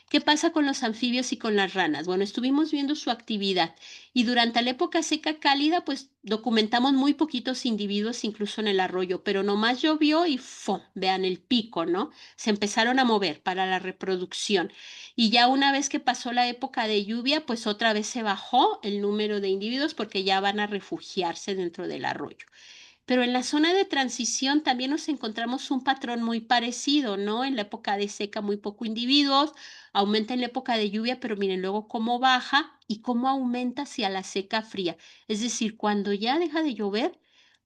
¿Qué pasa con los anfibios y con las ranas? Bueno, estuvimos viendo su actividad y durante la época seca cálida, pues documentamos muy poquitos individuos incluso en el arroyo, pero nomás llovió y ¡fum! Vean el pico, ¿no? Se empezaron a mover para la reproducción. Y ya una vez que pasó la época de lluvia, pues otra vez se bajó el número de individuos porque ya van a refugiarse dentro del arroyo. Pero en la zona de transición también nos encontramos un patrón muy parecido, ¿no? En la época de seca muy poco individuos, aumenta en la época de lluvia, pero miren luego cómo baja y cómo aumenta hacia la seca fría. Es decir, cuando ya deja de llover,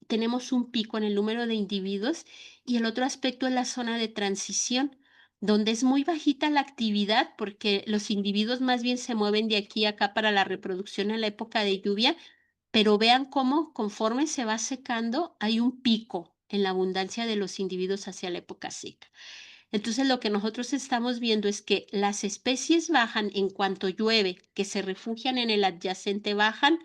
tenemos un pico en el número de individuos y el otro aspecto es la zona de transición, donde es muy bajita la actividad porque los individuos más bien se mueven de aquí a acá para la reproducción en la época de lluvia, pero vean cómo conforme se va secando hay un pico en la abundancia de los individuos hacia la época seca. Entonces lo que nosotros estamos viendo es que las especies bajan en cuanto llueve, que se refugian en el adyacente, bajan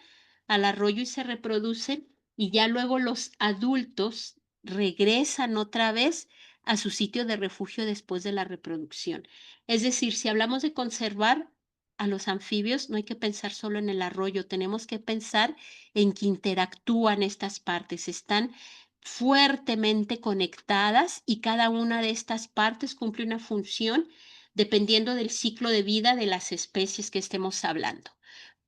al arroyo y se reproducen, y ya luego los adultos regresan otra vez a su sitio de refugio después de la reproducción. Es decir, si hablamos de conservar a los anfibios, no hay que pensar solo en el arroyo, tenemos que pensar en que interactúan estas partes, están fuertemente conectadas y cada una de estas partes cumple una función dependiendo del ciclo de vida de las especies que estemos hablando.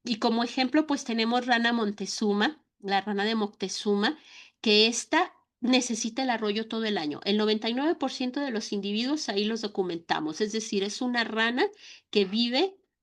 Y como ejemplo, pues tenemos rana Montezuma, la rana de Moctezuma, que esta necesita el arroyo todo el año. El 99% de los individuos ahí los documentamos, es decir, es una rana que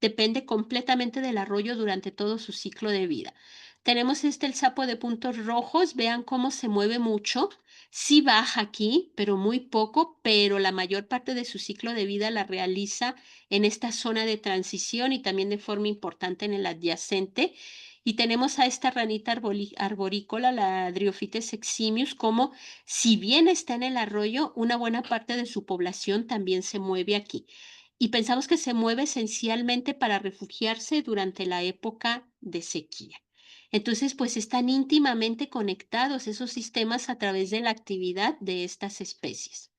depende completamente del arroyo durante todo su ciclo de vida. Tenemos el sapo de puntos rojos, vean cómo se mueve mucho. Sí baja aquí, pero muy poco, pero la mayor parte de su ciclo de vida la realiza en esta zona de transición y también de forma importante en el adyacente. Y tenemos a esta ranita arborícola, la Dryophytes eximius, como si bien está en el arroyo, una buena parte de su población también se mueve aquí. Y pensamos que se mueve esencialmente para refugiarse durante la época de sequía. Entonces, pues están íntimamente conectados esos sistemas a través de la actividad de estas especies.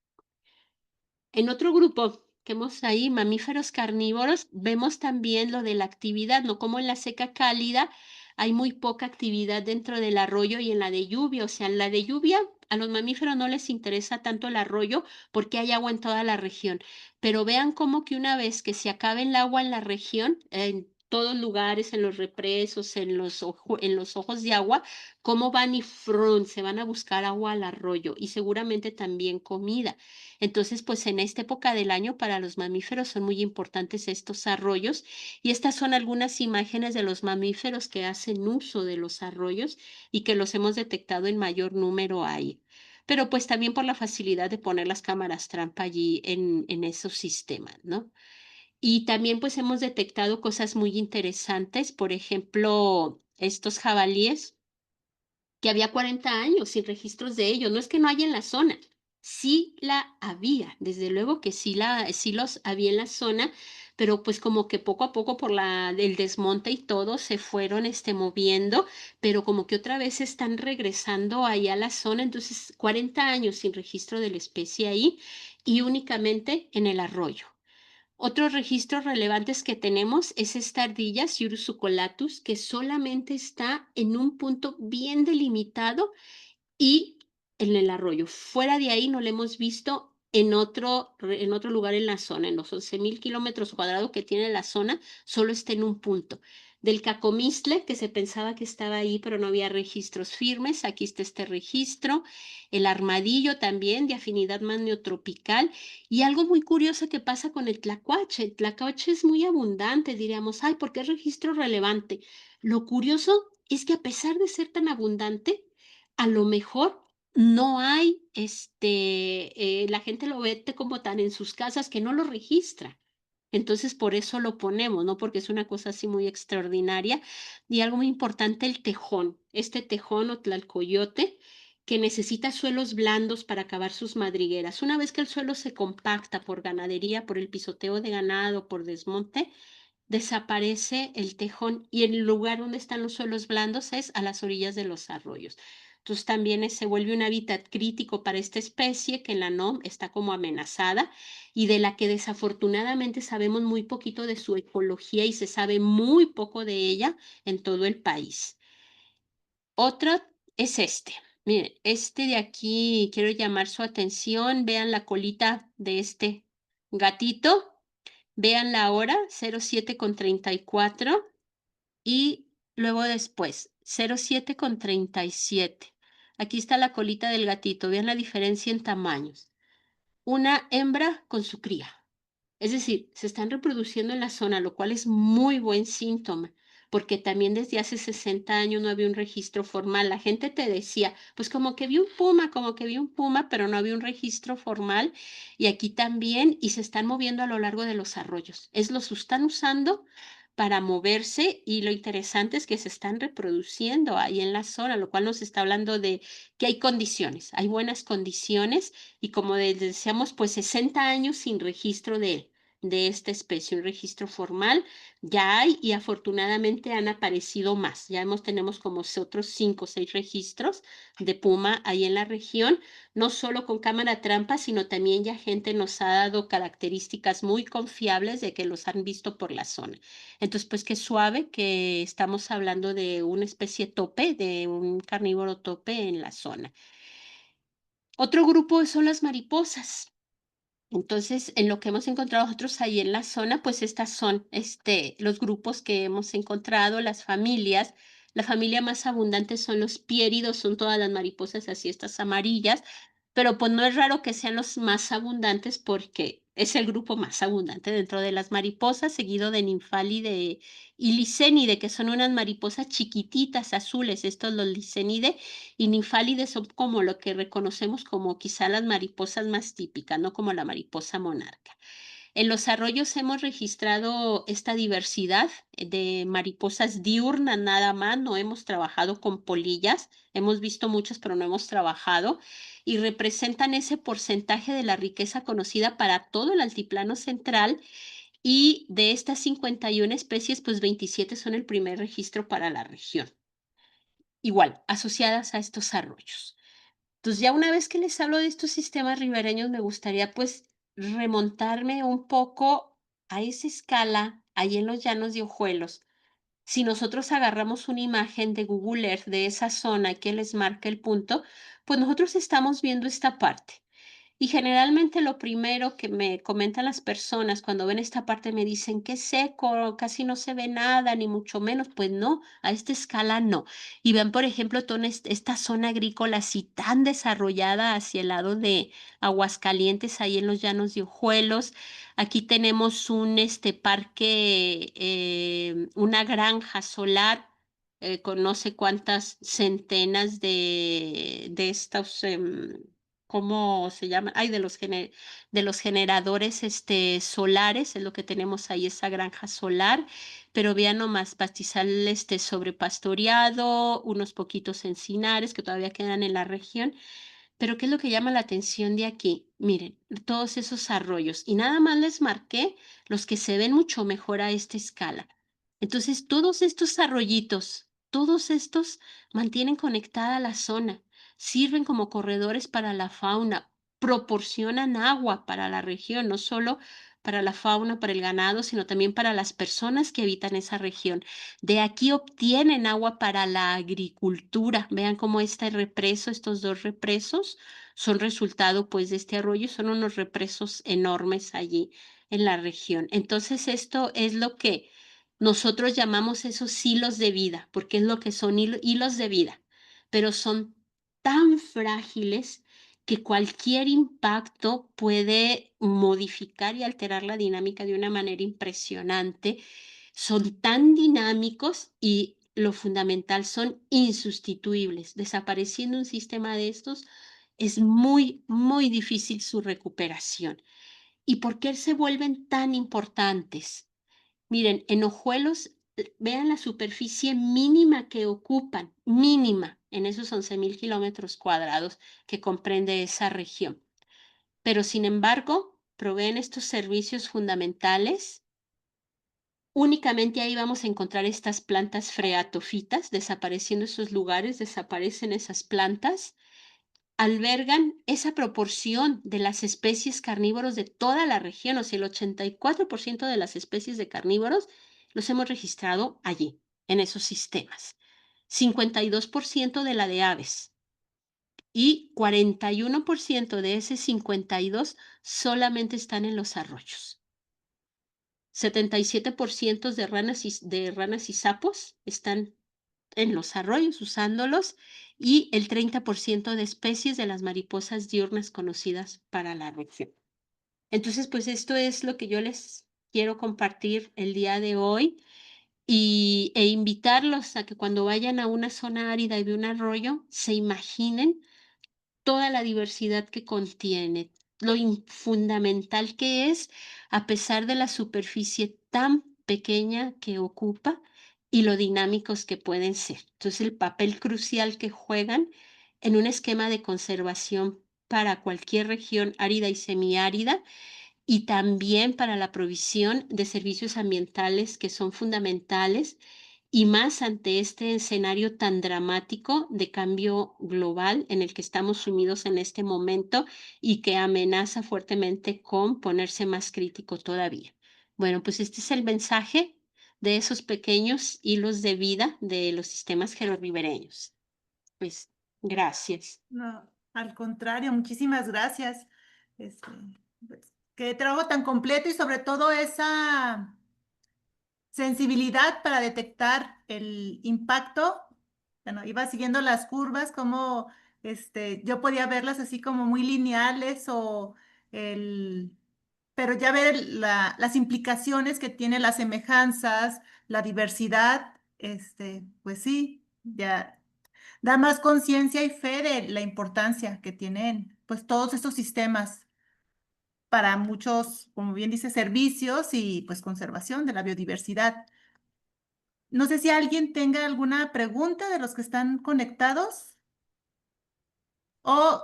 En otro grupo que hemos ahí, mamíferos carnívoros, vemos también lo de la actividad, ¿no? Como en la seca cálida hay muy poca actividad dentro del arroyo y en la de lluvia. O sea, en la de lluvia a los mamíferos no les interesa tanto el arroyo porque hay agua en toda la región. Pero vean cómo que una vez que se acabe el agua en la región, en todos lugares, en los represos, en los ojos de agua, cómo van y frun, se van a buscar agua al arroyo y seguramente también comida. Entonces, pues en esta época del año para los mamíferos son muy importantes estos arroyos y estas son algunas imágenes de los mamíferos que hacen uso de los arroyos y que los hemos detectado en mayor número ahí. Pero pues también por la facilidad de poner las cámaras trampa allí en esos sistemas, ¿no? Y también pues hemos detectado cosas muy interesantes, por ejemplo, estos jabalíes que había 40 años sin registros de ellos. No es que no haya en la zona, sí la había, desde luego que sí los había en la zona, pero pues como que poco a poco por el desmonte y todo se fueron moviendo, pero como que otra vez están regresando ahí a la zona. Entonces 40 años sin registro de la especie ahí y únicamente en el arroyo. Otros registros relevantes que tenemos es esta ardilla, Ciurus sucolatus, que solamente está en un punto bien delimitado y en el arroyo. Fuera de ahí no lo hemos visto en otro lugar en la zona. En los 11,000 kilómetros cuadrados que tiene la zona, solo está en un punto. Del cacomistle, que se pensaba que estaba ahí, pero no había registros firmes, aquí está este registro. El armadillo también, de afinidad más neotropical. Y algo muy curioso que pasa con el tlacuache. El tlacuache es muy abundante, diríamos, ay, ¿por qué es registro relevante? Lo curioso es que a pesar de ser tan abundante, a lo mejor no hay, la gente lo ve como tan en sus casas que no lo registra. Entonces, por eso lo ponemos, ¿no? Porque es una cosa así muy extraordinaria. Y algo muy importante, el tejón. Este tejón o tlalcoyote que necesita suelos blandos para cavar sus madrigueras. Una vez que el suelo se compacta por ganadería, por el pisoteo de ganado, por desmonte, desaparece el tejón y el lugar donde están los suelos blandos es a las orillas de los arroyos. Entonces también se vuelve un hábitat crítico para esta especie que en la NOM está como amenazada y de la que desafortunadamente sabemos muy poquito de su ecología y se sabe muy poco de ella en todo el país. Otro es este. Miren, este de aquí quiero llamar su atención. Vean la colita de este gatito. Vean la hora, 07:34 y luego después, 07:37. Aquí está la colita del gatito, vean la diferencia en tamaños. Una hembra con su cría. Es decir, se están reproduciendo en la zona, lo cual es muy buen síntoma, porque también desde hace 60 años no había un registro formal. La gente te decía, pues como que vi un puma, como que vi un puma, pero no había un registro formal. Y aquí también, y se están moviendo a lo largo de los arroyos. Los están usando para moverse y lo interesante es que se están reproduciendo ahí en la zona, lo cual nos está hablando de que hay condiciones, hay buenas condiciones y como decíamos, pues 60 años sin registro de esta especie, un registro formal ya hay y afortunadamente han aparecido más. Ya tenemos como otros 5 o 6 registros de puma ahí en la región, no solo con cámara trampa, sino también ya gente nos ha dado características muy confiables de que los han visto por la zona. Entonces, pues qué suave que estamos hablando de una especie tope, de un carnívoro tope en la zona. Otro grupo son las mariposas. Entonces, en lo que hemos encontrado nosotros ahí en la zona, pues estas son los grupos que hemos encontrado, las familias. La familia más abundante son los piéridos, son todas las mariposas así, estas amarillas, pero pues no es raro que sean los más abundantes porque es el grupo más abundante dentro de las mariposas, seguido de ninfálide y licénide, que son unas mariposas chiquititas azules, estos los licénide, y ninfálides son como lo que reconocemos como quizá las mariposas más típicas, no como la mariposa monarca. En los arroyos hemos registrado esta diversidad de mariposas diurnas nada más, no hemos trabajado con polillas, hemos visto muchas pero no hemos trabajado y representan ese porcentaje de la riqueza conocida para todo el altiplano central y de estas 51 especies, pues 27 son el primer registro para la región. igual, asociadas a estos arroyos. Entonces, ya una vez que les hablo de estos sistemas ribereños, me gustaría pues remontarme un poco a esa escala ahí en los llanos de Ojuelos. Si nosotros agarramos una imagen de Google Earth de esa zona que les marca el punto, pues nosotros estamos viendo esta parte. Y generalmente lo primero que me comentan las personas cuando ven esta parte me dicen que seco, casi no se ve nada, ni mucho menos. Pues no, a esta escala no. Y ven, por ejemplo, toda esta zona agrícola así tan desarrollada hacia el lado de Aguascalientes, ahí en los llanos de Ojuelos. Aquí tenemos un parque, una granja solar con no sé cuántas centenas de estos ¿cómo se llama? Ay, de los generadores solares, es lo que tenemos ahí, esa granja solar, pero vean nomás, pastizal sobrepastoreado, unos poquitos encinares que todavía quedan en la región. Pero ¿qué es lo que llama la atención de aquí? Miren, todos esos arroyos, y nada más les marqué los que se ven mucho mejor a esta escala. Entonces, todos estos arroyitos, todos estos mantienen conectada la zona, sirven como corredores para la fauna, proporcionan agua para la región, no solo para la fauna, para el ganado, sino también para las personas que habitan esa región. De aquí obtienen agua para la agricultura. Vean cómo este represo, estos dos represos, son resultado pues de este arroyo, son unos represos enormes allí en la región. Entonces, esto es lo que nosotros llamamos esos hilos de vida, porque es lo que son hilos de vida, pero son tan frágiles que cualquier impacto puede modificar y alterar la dinámica de una manera impresionante. Son tan dinámicos y lo fundamental, son insustituibles. Desapareciendo un sistema de estos, es muy, muy difícil su recuperación. ¿Y por qué se vuelven tan importantes? Miren, en Ojuelos, vean la superficie mínima que ocupan, mínima, en esos 11,000 kilómetros cuadrados que comprende esa región. Pero sin embargo, proveen estos servicios fundamentales. Únicamente ahí vamos a encontrar estas plantas freatófitas, desapareciendo esos lugares, desaparecen esas plantas, albergan esa proporción de las especies carnívoros de toda la región, o sea, el 84% de las especies de carnívoros los hemos registrado allí, en esos sistemas. 52% de la de aves y 41% de ese 52 solamente están en los arroyos. 77% de ranas y sapos están en los arroyos usándolos y el 30% de especies de las mariposas diurnas conocidas para la región. Entonces, pues esto es lo que yo les quiero compartir el día de hoy e invitarlos a que cuando vayan a una zona árida y de un arroyo, se imaginen toda la diversidad que contiene, lo fundamental que es, a pesar de la superficie tan pequeña que ocupa y lo dinámicos que pueden ser. Entonces, el papel crucial que juegan en un esquema de conservación para cualquier región árida y semiárida y también para la provisión de servicios ambientales que son fundamentales y más ante este escenario tan dramático de cambio global en el que estamos sumidos en este momento y que amenaza fuertemente con ponerse más crítico todavía. Bueno, pues este es el mensaje de esos pequeños hilos de vida de los sistemas gerorribereños. Pues gracias. No, al contrario, muchísimas gracias. Pues, qué trabajo tan completo y sobre todo esa sensibilidad para detectar el impacto. Bueno, iba siguiendo las curvas, como yo podía verlas así como muy lineales pero ya ver las implicaciones que tiene las semejanzas, la diversidad, pues sí, ya da más conciencia y fe de la importancia que tienen, pues todos estos sistemas para muchos, como bien dice, servicios y pues conservación de la biodiversidad. No sé si alguien tenga alguna pregunta de los que están conectados o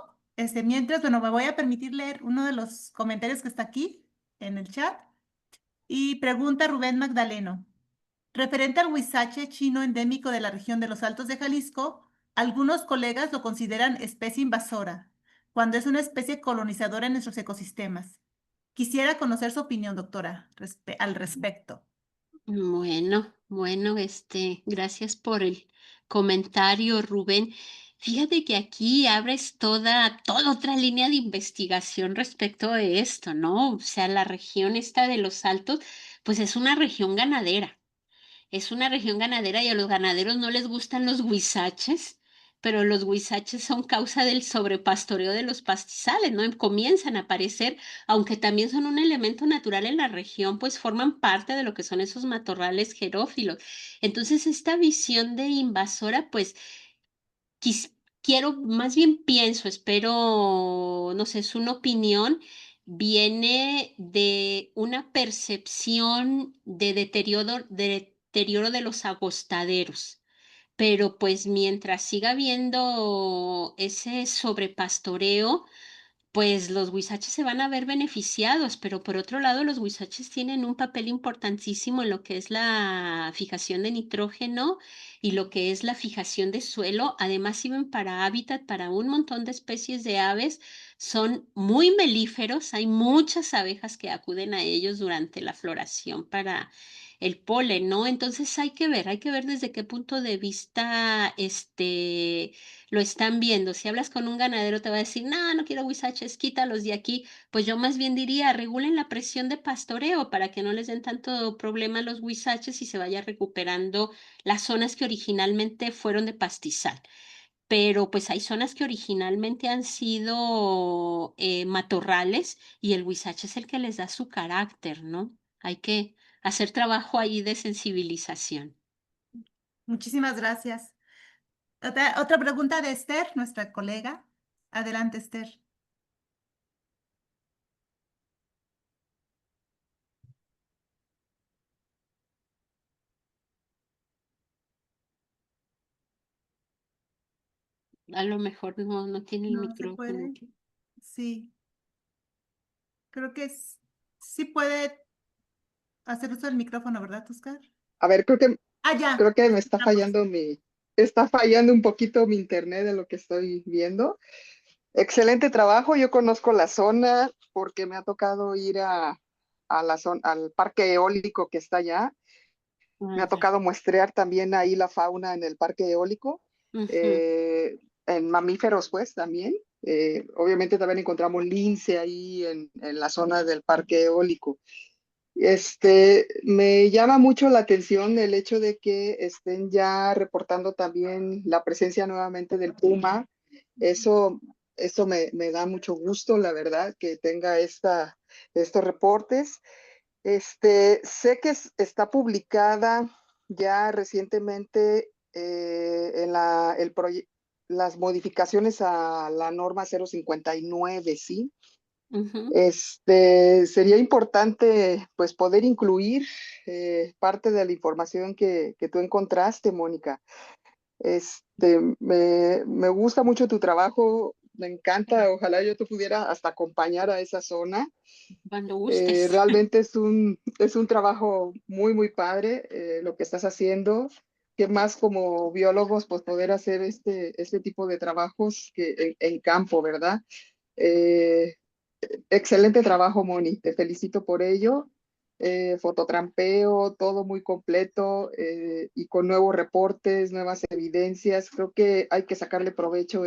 mientras, bueno, me voy a permitir leer uno de los comentarios que está aquí en el chat. Y pregunta Rubén Magdaleno. Referente al huizache chino endémico de la región de los Altos de Jalisco, Algunos colegas lo consideran especie invasora, cuando es una especie colonizadora en nuestros ecosistemas. Quisiera conocer su opinión, doctora, al respecto. Bueno, gracias por el comentario, Rubén. Fíjate que aquí abres toda otra línea de investigación respecto de esto, ¿no? O sea, la región esta de los Altos, pues es una región ganadera. Es una región ganadera y a los ganaderos no les gustan los huizaches, pero los huizaches son causa del sobrepastoreo de los pastizales, ¿no? Comienzan a aparecer, aunque también son un elemento natural en la región, pues forman parte de lo que son esos matorrales xerófilos. Entonces, esta visión de invasora, pues quiero, más bien pienso, espero, no sé, es una opinión, viene de una percepción de deterioro de los agostaderos. Pero pues mientras siga habiendo ese sobrepastoreo, pues los huizaches se van a ver beneficiados, pero por otro lado, los huizaches tienen un papel importantísimo en lo que es la fijación de nitrógeno y lo que es la fijación de suelo. Además, sirven para hábitat para un montón de especies de aves. Son muy melíferos. Hay muchas abejas que acuden a ellos durante la floración para el polen, ¿no? Entonces hay que ver desde qué punto de vista lo están viendo. Si hablas con un ganadero te va a decir, no, no quiero huizaches, quítalos de aquí. Pues yo más bien diría, regulen la presión de pastoreo para que no les den tanto problema a los huizaches y se vaya recuperando las zonas que originalmente fueron de pastizal. Pero pues hay zonas que originalmente han sido matorrales y el huizache es el que les da su carácter, ¿no? Hay que hacer trabajo ahí de sensibilización. Muchísimas gracias. Otra pregunta de Esther, nuestra colega. Adelante, Esther. A lo mejor no tiene el No se micrófono. puede. Sí, creo que sí puede hacer uso del micrófono, ¿verdad, Oscar? A ver, Ah, ya. creo que Lo me escuchamos. está fallando un poquito mi internet de lo que estoy viendo. Excelente trabajo, yo conozco la zona porque me ha tocado ir a la zona, al parque eólico que está allá. Me Ah, ha ya. tocado muestrear también ahí la fauna en el parque eólico, Ujú, eh, en mamíferos pues también. Obviamente también encontramos lince ahí en la zona del parque eólico. Me llama mucho la atención el hecho de que estén ya reportando también la presencia nuevamente del puma. Eso, eso me da mucho gusto, la verdad, que tenga estos reportes. Sé que está publicada ya recientemente en las modificaciones a la norma 059, ¿sí? ujú. Sería importante pues poder incluir parte de la información que tú encontraste, Mónica. Me gusta mucho tu trabajo, me encanta, ojalá yo te pudiera hasta acompañar a esa zona. Cuando gustes. Realmente es un trabajo muy, muy padre lo que estás haciendo. Que más como biólogos, pues poder hacer este tipo de trabajos en campo, ¿verdad? Eh, Excelente trabajo, Moni. Te felicito por ello. Fototrampeo, todo muy completo y con nuevos reportes, nuevas evidencias. Creo que hay que sacarle provecho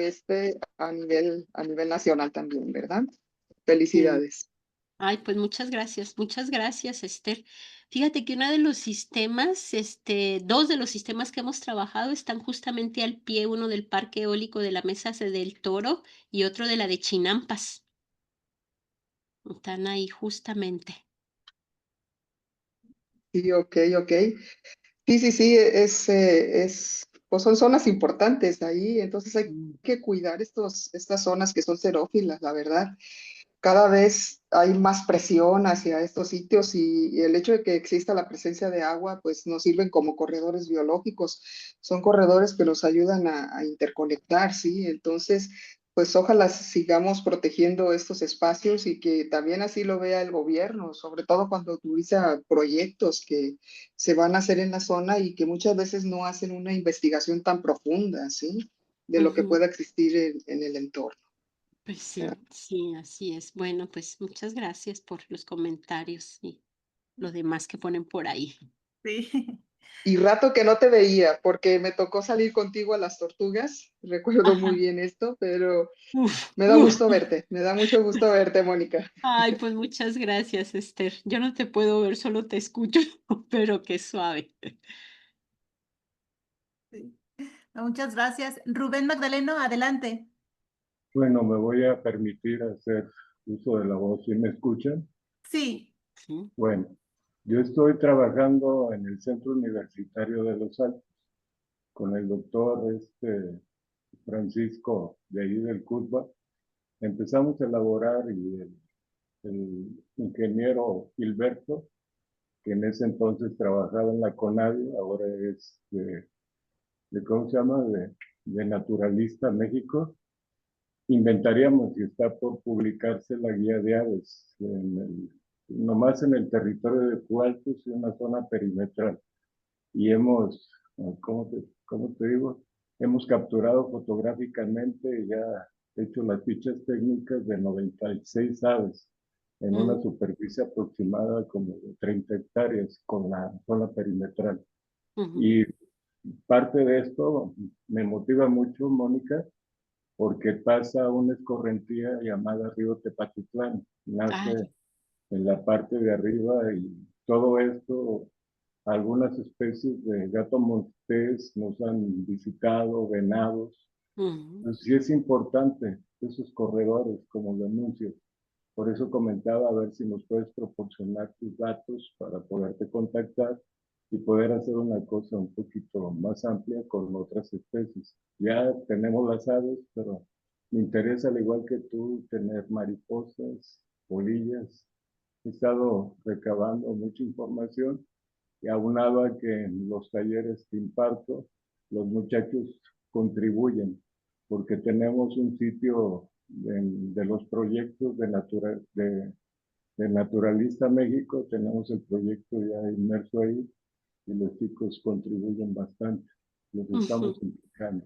a nivel nacional también, ¿verdad? Sí. Felicidades. Ay, pues muchas gracias, Esther. Fíjate que uno de los sistemas, dos de los sistemas que hemos trabajado están justamente al pie, uno del parque eólico de la Mesa del Toro y otro de la de Chinampas. Están ahí justamente. Sí, ok, ok. Sí, pues son zonas importantes ahí, entonces hay Mm. que cuidar estas zonas que son xerófilas, la verdad. Cada vez hay más presión hacia estos sitios y el hecho de que exista la presencia de agua, pues nos sirven como corredores biológicos. Son corredores que nos ayudan a interconectar, ¿sí? Entonces, pues ojalá sigamos protegiendo estos espacios y que también así lo vea el gobierno, sobre todo cuando utiliza proyectos que se van a hacer en la zona y que muchas veces no hacen una investigación tan profunda, ¿sí? de lo que Ujú. pueda existir en el entorno. Pues ¿Verdad? sí, sí, así es. Bueno, pues muchas gracias por los comentarios y lo demás que ponen por ahí. Sí. Y rato que no te veía, porque me tocó salir contigo a las tortugas, recuerdo muy Ajá. bien esto, pero Uf, me da uf. gusto verte, me da mucho gusto verte, Mónica. Ay, pues muchas gracias, Esther. Yo no te puedo ver, solo te escucho, pero qué suave. Sí. Muchas gracias. Rubén Magdaleno, adelante. Bueno, me voy a permitir hacer uso de la voz. ¿Sí me escuchan? Sí. Sí. Bueno, yo estoy trabajando en el Centro Universitario de Los Altos con el doctor Francisco de ahí del CUTBA. Empezamos a elaborar y el ingeniero Gilberto, que en ese entonces trabajaba en la CONAVI, ahora es ¿cómo se llama? De Naturalista México. Inventaríamos y está por publicarse la guía de aves, nomás en el territorio de Cualtos y una zona perimetral. Y hemos, cómo te digo? Hemos capturado fotográficamente y ya hecho las fichas técnicas de 96 aves en una Mm, superficie aproximada como de 30 hectáreas con la zona perimetral. ujú. Y parte de esto me motiva mucho, Mónica, porque pasa una escorrentía llamada Río Tepatitlán. Nace Ay, en la parte de arriba y todo esto, algunas especies de gato montés nos han visitado, venados. ujú, Entonces sí es importante esos corredores, como lo anuncio. Por eso comentaba a ver si nos puedes proporcionar tus datos para poderte contactar y poder hacer una cosa un poquito más amplia con otras especies. Ya tenemos las aves, pero me interesa, al igual que tú, tener mariposas, polillas. He estado recabando mucha información y aunado a que en los talleres que imparto, los muchachos contribuyen, porque tenemos un sitio de los proyectos de Naturalista México, tenemos el proyecto ya inmerso ahí y los chicos contribuyen bastante, los ujú. estamos implicando.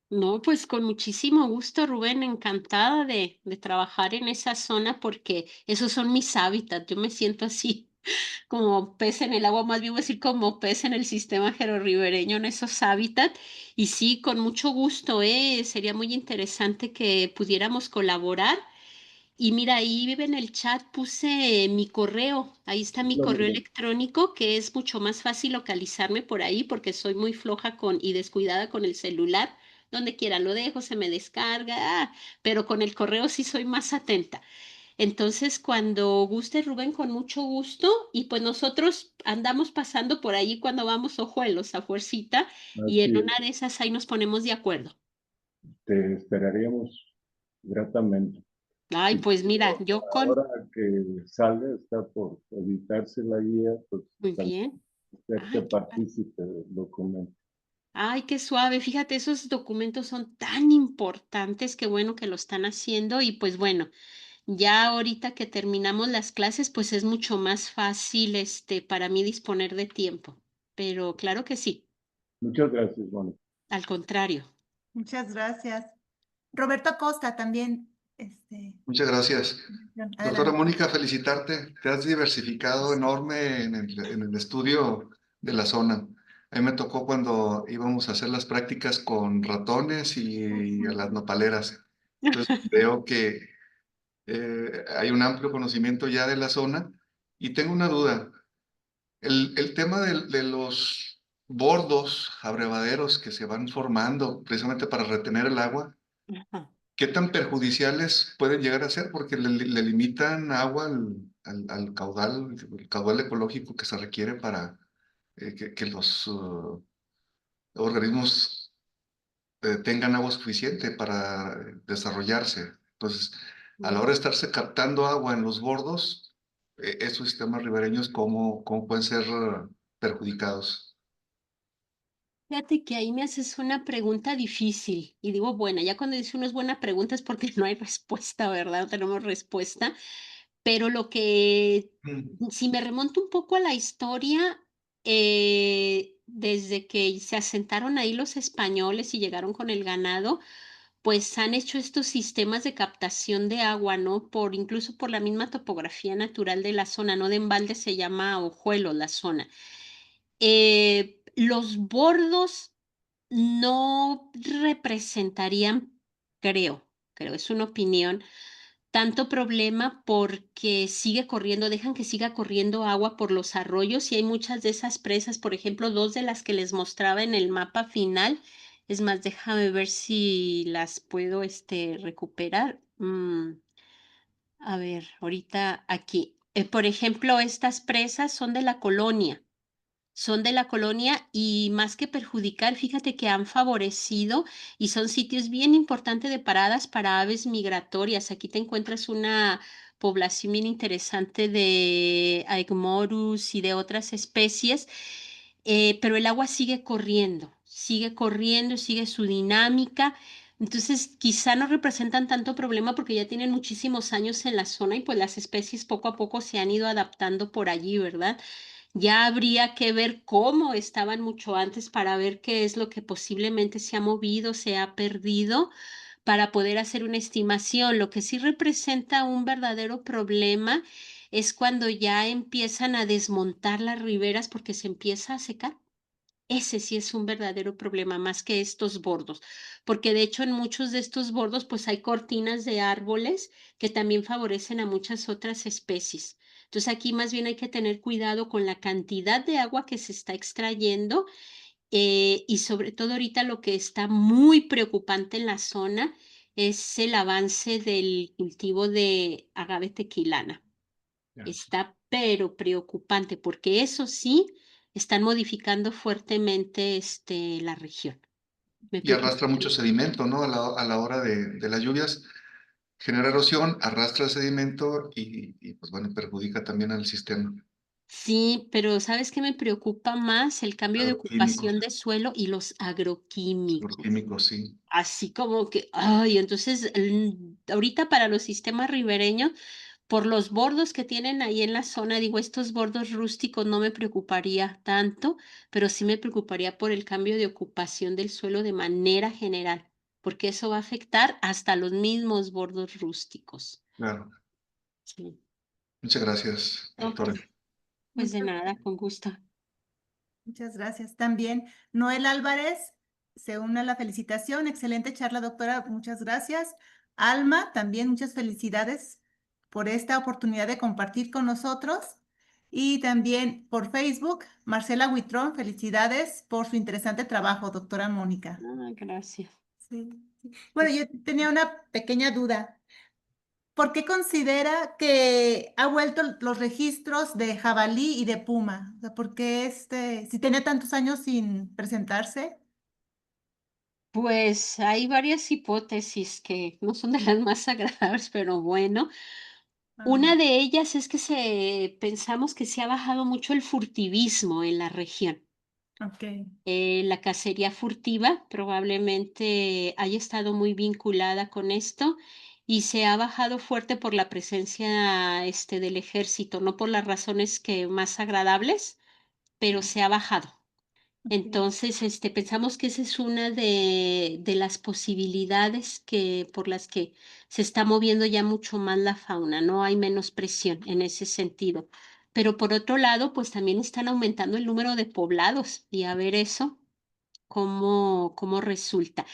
No, pues con muchísimo gusto, Rubén, encantada de trabajar en esa zona porque esos son mis hábitats. Yo me siento así como pez en el agua, más bien voy a decir como pez en el sistema gerorribereño en esos hábitats. Y sí, con mucho gusto, sería muy interesante que pudiéramos colaborar. Y mira, ahí en el chat puse mi correo, ahí está mi Lo correo mismo. electrónico, que es mucho más fácil localizarme por ahí porque soy muy floja y descuidada con el celular. Donde quiera lo dejo, se me descarga, pero con el correo sí soy más atenta. Entonces, cuando guste, Rubén, con mucho gusto, y pues nosotros andamos pasando por ahí cuando vamos ojuelos a fuercita, y en Así una es, de esas ahí nos ponemos de acuerdo. te esperaríamos gratamente. Ay, pues mira, Incluso yo con, ahora que sale, está por editarse la guía, pues muy también bien. hacerte Ay, qué padre. partícipe del documento. Ay, qué suave. Fíjate, esos documentos son tan importantes, qué bueno que lo están haciendo y pues bueno, ya ahorita que terminamos las clases, pues es mucho más fácil, para mí disponer de tiempo. Pero claro que sí, Muchas gracias, Mónica. al contrario. Muchas gracias. Roberto Acosta también. Muchas gracias. Doctora Adelante. Mónica, felicitarte. Te has diversificado enorme en el estudio de la zona. A mí me tocó cuando íbamos a hacer las prácticas con ratones y a las Ujú. nopaleras. Entonces veo que hay un amplio conocimiento ya de la zona y tengo una duda. El tema de los bordos abrevaderos que se van formando precisamente para retener el agua, Ajá. ¿qué tan perjudiciales pueden llegar a ser? Porque le limitan agua al caudal, el caudal ecológico que se requiere para que los organismos tengan agua suficiente para desarrollarse. Entonces, a la hora de estarse captando agua en los bordos, esos sistemas ribereños, ¿cómo pueden ser perjudicados? Fíjate que ahí me haces una pregunta difícil y digo, buena, ya cuando dice uno es buena pregunta es porque no hay respuesta, ¿verdad? No tenemos respuesta, pero si me remonto un poco a la historia, desde que se asentaron ahí los españoles y llegaron con el ganado, pues han hecho estos sistemas de captación de agua, ¿no? Incluso por la misma topografía natural de la zona, no de embalde, se llama Ojuelo la zona. Los bordos no representarían, creo, es una opinión, tanto problema porque dejan que siga corriendo agua por los arroyos y hay muchas de esas presas, por ejemplo, 2 de las que les mostraba en el mapa final. Es más, déjame ver si las puedo, recuperar. A ver, ahorita aquí. Por ejemplo, estas presas son de la colonia y más que perjudicar, fíjate que han favorecido y son sitios bien importantes de paradas para aves migratorias. Aquí te encuentras una población bien interesante de Aigmorus y de otras especies, pero el agua sigue corriendo, sigue su dinámica. Entonces, quizá no representan tanto problema porque ya tienen muchísimos años en la zona y pues las especies poco a poco se han ido adaptando por allí, ¿verdad? Ya habría que ver cómo estaban mucho antes para ver qué es lo que posiblemente se ha movido, se ha perdido, para poder hacer una estimación. Lo que sí representa un verdadero problema es cuando ya empiezan a desmontar las riberas porque se empieza a secar. Ese sí es un verdadero problema, más que estos bordos, porque de hecho en muchos de estos bordos pues hay cortinas de árboles que también favorecen a muchas otras especies. Entonces aquí más bien hay que tener cuidado con la cantidad de agua que se está extrayendo y sobre todo ahorita lo que está muy preocupante en la zona es el avance del cultivo de agave tequilana. Ya. Está pero preocupante, porque eso sí, están modificando fuertemente, la región. Me Y preocupa. arrastra mucho sedimento, ¿no? A la hora de las lluvias, genera erosión, arrastra sedimento pues bueno, perjudica también al sistema. Sí, pero ¿sabes qué me preocupa más? El cambio de Agroquímicos, ocupación de suelo y los agroquímicos. agroquímicos, sí. Así como que, ay, entonces, ahorita para los sistemas ribereños, por los bordos que tienen ahí en la zona, digo, estos bordos rústicos no me preocuparía tanto, pero sí me preocuparía por el cambio de ocupación del suelo de manera general, porque eso va a afectar hasta los mismos bordos rústicos. Claro. Sí. Muchas gracias, Ok, doctora. pues de Muchas nada, con gusto. Muchas gracias. También Noel Álvarez se une a la felicitación. Excelente charla, doctora. Muchas gracias. Alma, también muchas felicidades por esta oportunidad de compartir con nosotros. Y también por Facebook, Marcela Huitrón, felicidades por su interesante trabajo, doctora Mónica. Ah, gracias. Sí, sí. Bueno, yo tenía una pequeña duda. ¿Por qué considera que ha vuelto los registros de jabalí y de puma? O sea, ¿por qué si tenía tantos años sin presentarse? Pues hay varias hipótesis que no son de las más agradables, pero bueno. Una Ah, de ellas es que pensamos que se ha bajado mucho el furtivismo en la región. ok. La cacería furtiva probablemente haya estado muy vinculada con esto y se ha bajado fuerte por la presencia del ejército, no por las razones que más agradables, pero se ha bajado. Ok. Entonces, pensamos que esa es una de las posibilidades por las que se está moviendo ya mucho más la fauna, no hay menos presión en ese sentido. Pero por otro lado, pues también están aumentando el número de poblados y a ver eso, cómo resulta.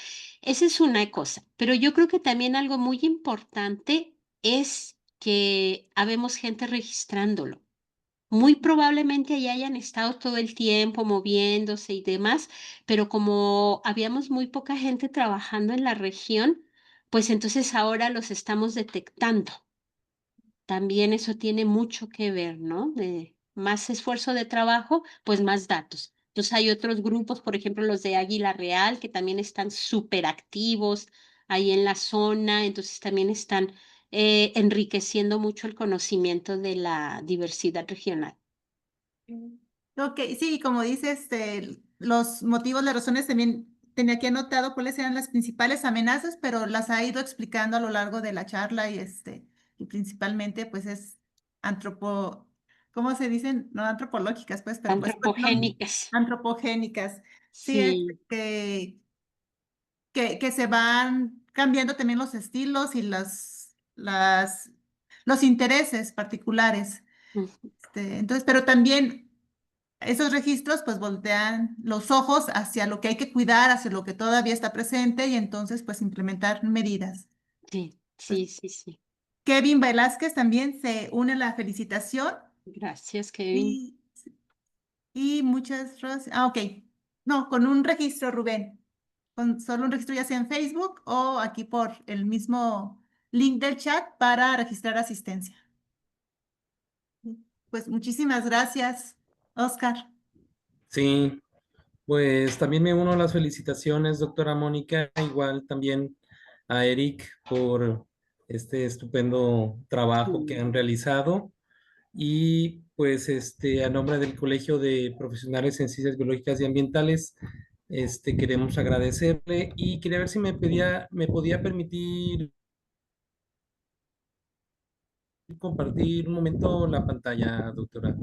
Esa es una cosa, pero yo creo que también algo muy importante es que habemos gente registrándolo. Muy probablemente allá hayan estado todo el tiempo moviéndose y demás, pero como habíamos muy poca gente trabajando en la región, pues entonces ahora los estamos detectando. También eso tiene mucho que ver, ¿no? De más esfuerzo de trabajo, pues más datos. Entonces hay otros grupos, por ejemplo, los de Águila Real, que también están súper activos ahí en la zona, entonces también están enriqueciendo mucho el conocimiento de la diversidad regional. Ok, sí, como dices, los motivos, las razones también tenía aquí anotado cuáles eran las principales amenazas, pero las ha ido explicando a lo largo de la charla y principalmente pues es ¿cómo se dicen? No antropológicas, pues, pero pues, Antropogénicas. antropogénicas. Sí, Sí, que se van cambiando también los estilos y los intereses particulares. ujú, Entonces, pero también esos registros pues voltean los ojos hacia lo que hay que cuidar, hacia lo que todavía está presente y entonces pues implementar medidas. sí, Pues, sí, sí, sí. Kevin Velázquez también se une a la felicitación Gracias, Kevin. y, y muchas gracias. Ah, ok. No, con un registro, Rubén. Con solo un registro ya sea en Facebook o aquí por el mismo link del chat para registrar asistencia. Pues muchísimas gracias, Oscar. Sí, pues también me uno a las felicitaciones, doctora Mónica, igual también a Eric por este estupendo trabajo que han Sí. realizado. Y pues a nombre del Colegio de Profesionales en Ciencias Biológicas y Ambientales, queremos agradecerle y quería ver si me podía permitir compartir un momento la pantalla, doctora.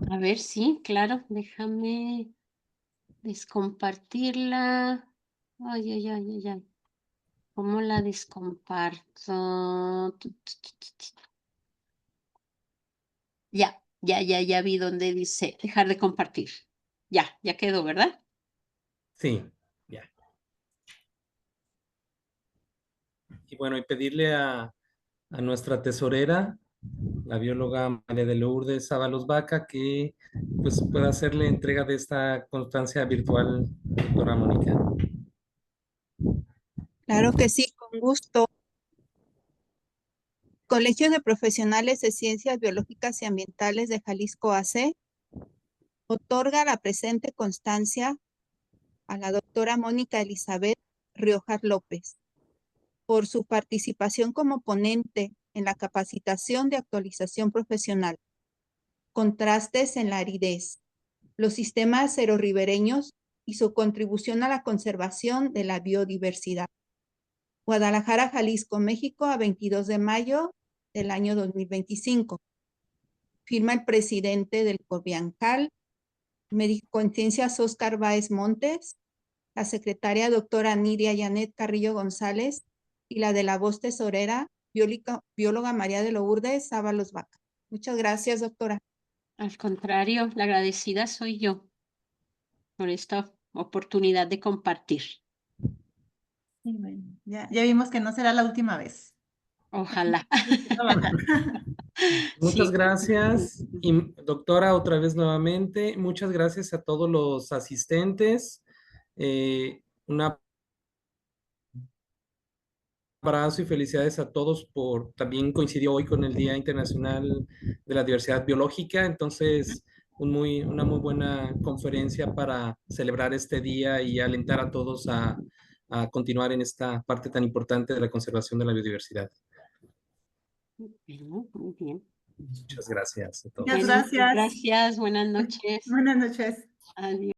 A ver, sí, claro, déjame descompartirla. Ay, ay, ay, ay, ay. ¿Cómo la descomparto? Ya vi donde dice dejar de compartir. Ya quedó, ¿verdad? Sí, ya. Y bueno, y pedirle a nuestra tesorera, la bióloga María de Lourdes Ábalos Vaca, que pues pueda hacerle entrega de esta constancia virtual, doctora Mónica. Claro que sí, con gusto. Colegio de Profesionales de Ciencias Biológicas y Ambientales de Jalisco AC otorga la presente constancia a la doctora Mónica Elizabeth Riojas López por su participación como ponente en la capacitación de actualización profesional, contrastes en la aridez, los sistemas aerorribereños y su contribución a la conservación de la biodiversidad. Guadalajara, Jalisco, México, a 22 de mayo del año 2025. Firma el presidente del Corbiancal, médico en ciencias Óscar Báez Montes, la secretaria doctora Nidia Janet Carrillo González y la de la voz tesorera, bióloga María de Lourdes Ábalos Vaca. Muchas gracias, doctora. Al contrario, la agradecida soy yo por esta oportunidad de compartir. Y bueno, ya vimos que no será la última vez. Ojalá. Muchas Sí. gracias. Y doctora, otra vez nuevamente, muchas gracias a todos los asistentes. Un abrazo y felicidades a todos por también coincidió hoy con el Día Internacional de la Diversidad Biológica, entonces una muy buena conferencia para celebrar este día y alentar a todos a continuar en esta parte tan importante de la conservación de la biodiversidad. Bueno, muy bien. Muchas gracias a todos. Muchas Bueno, muchas gracias. gracias. Buenas noches. Buenas noches. Adiós.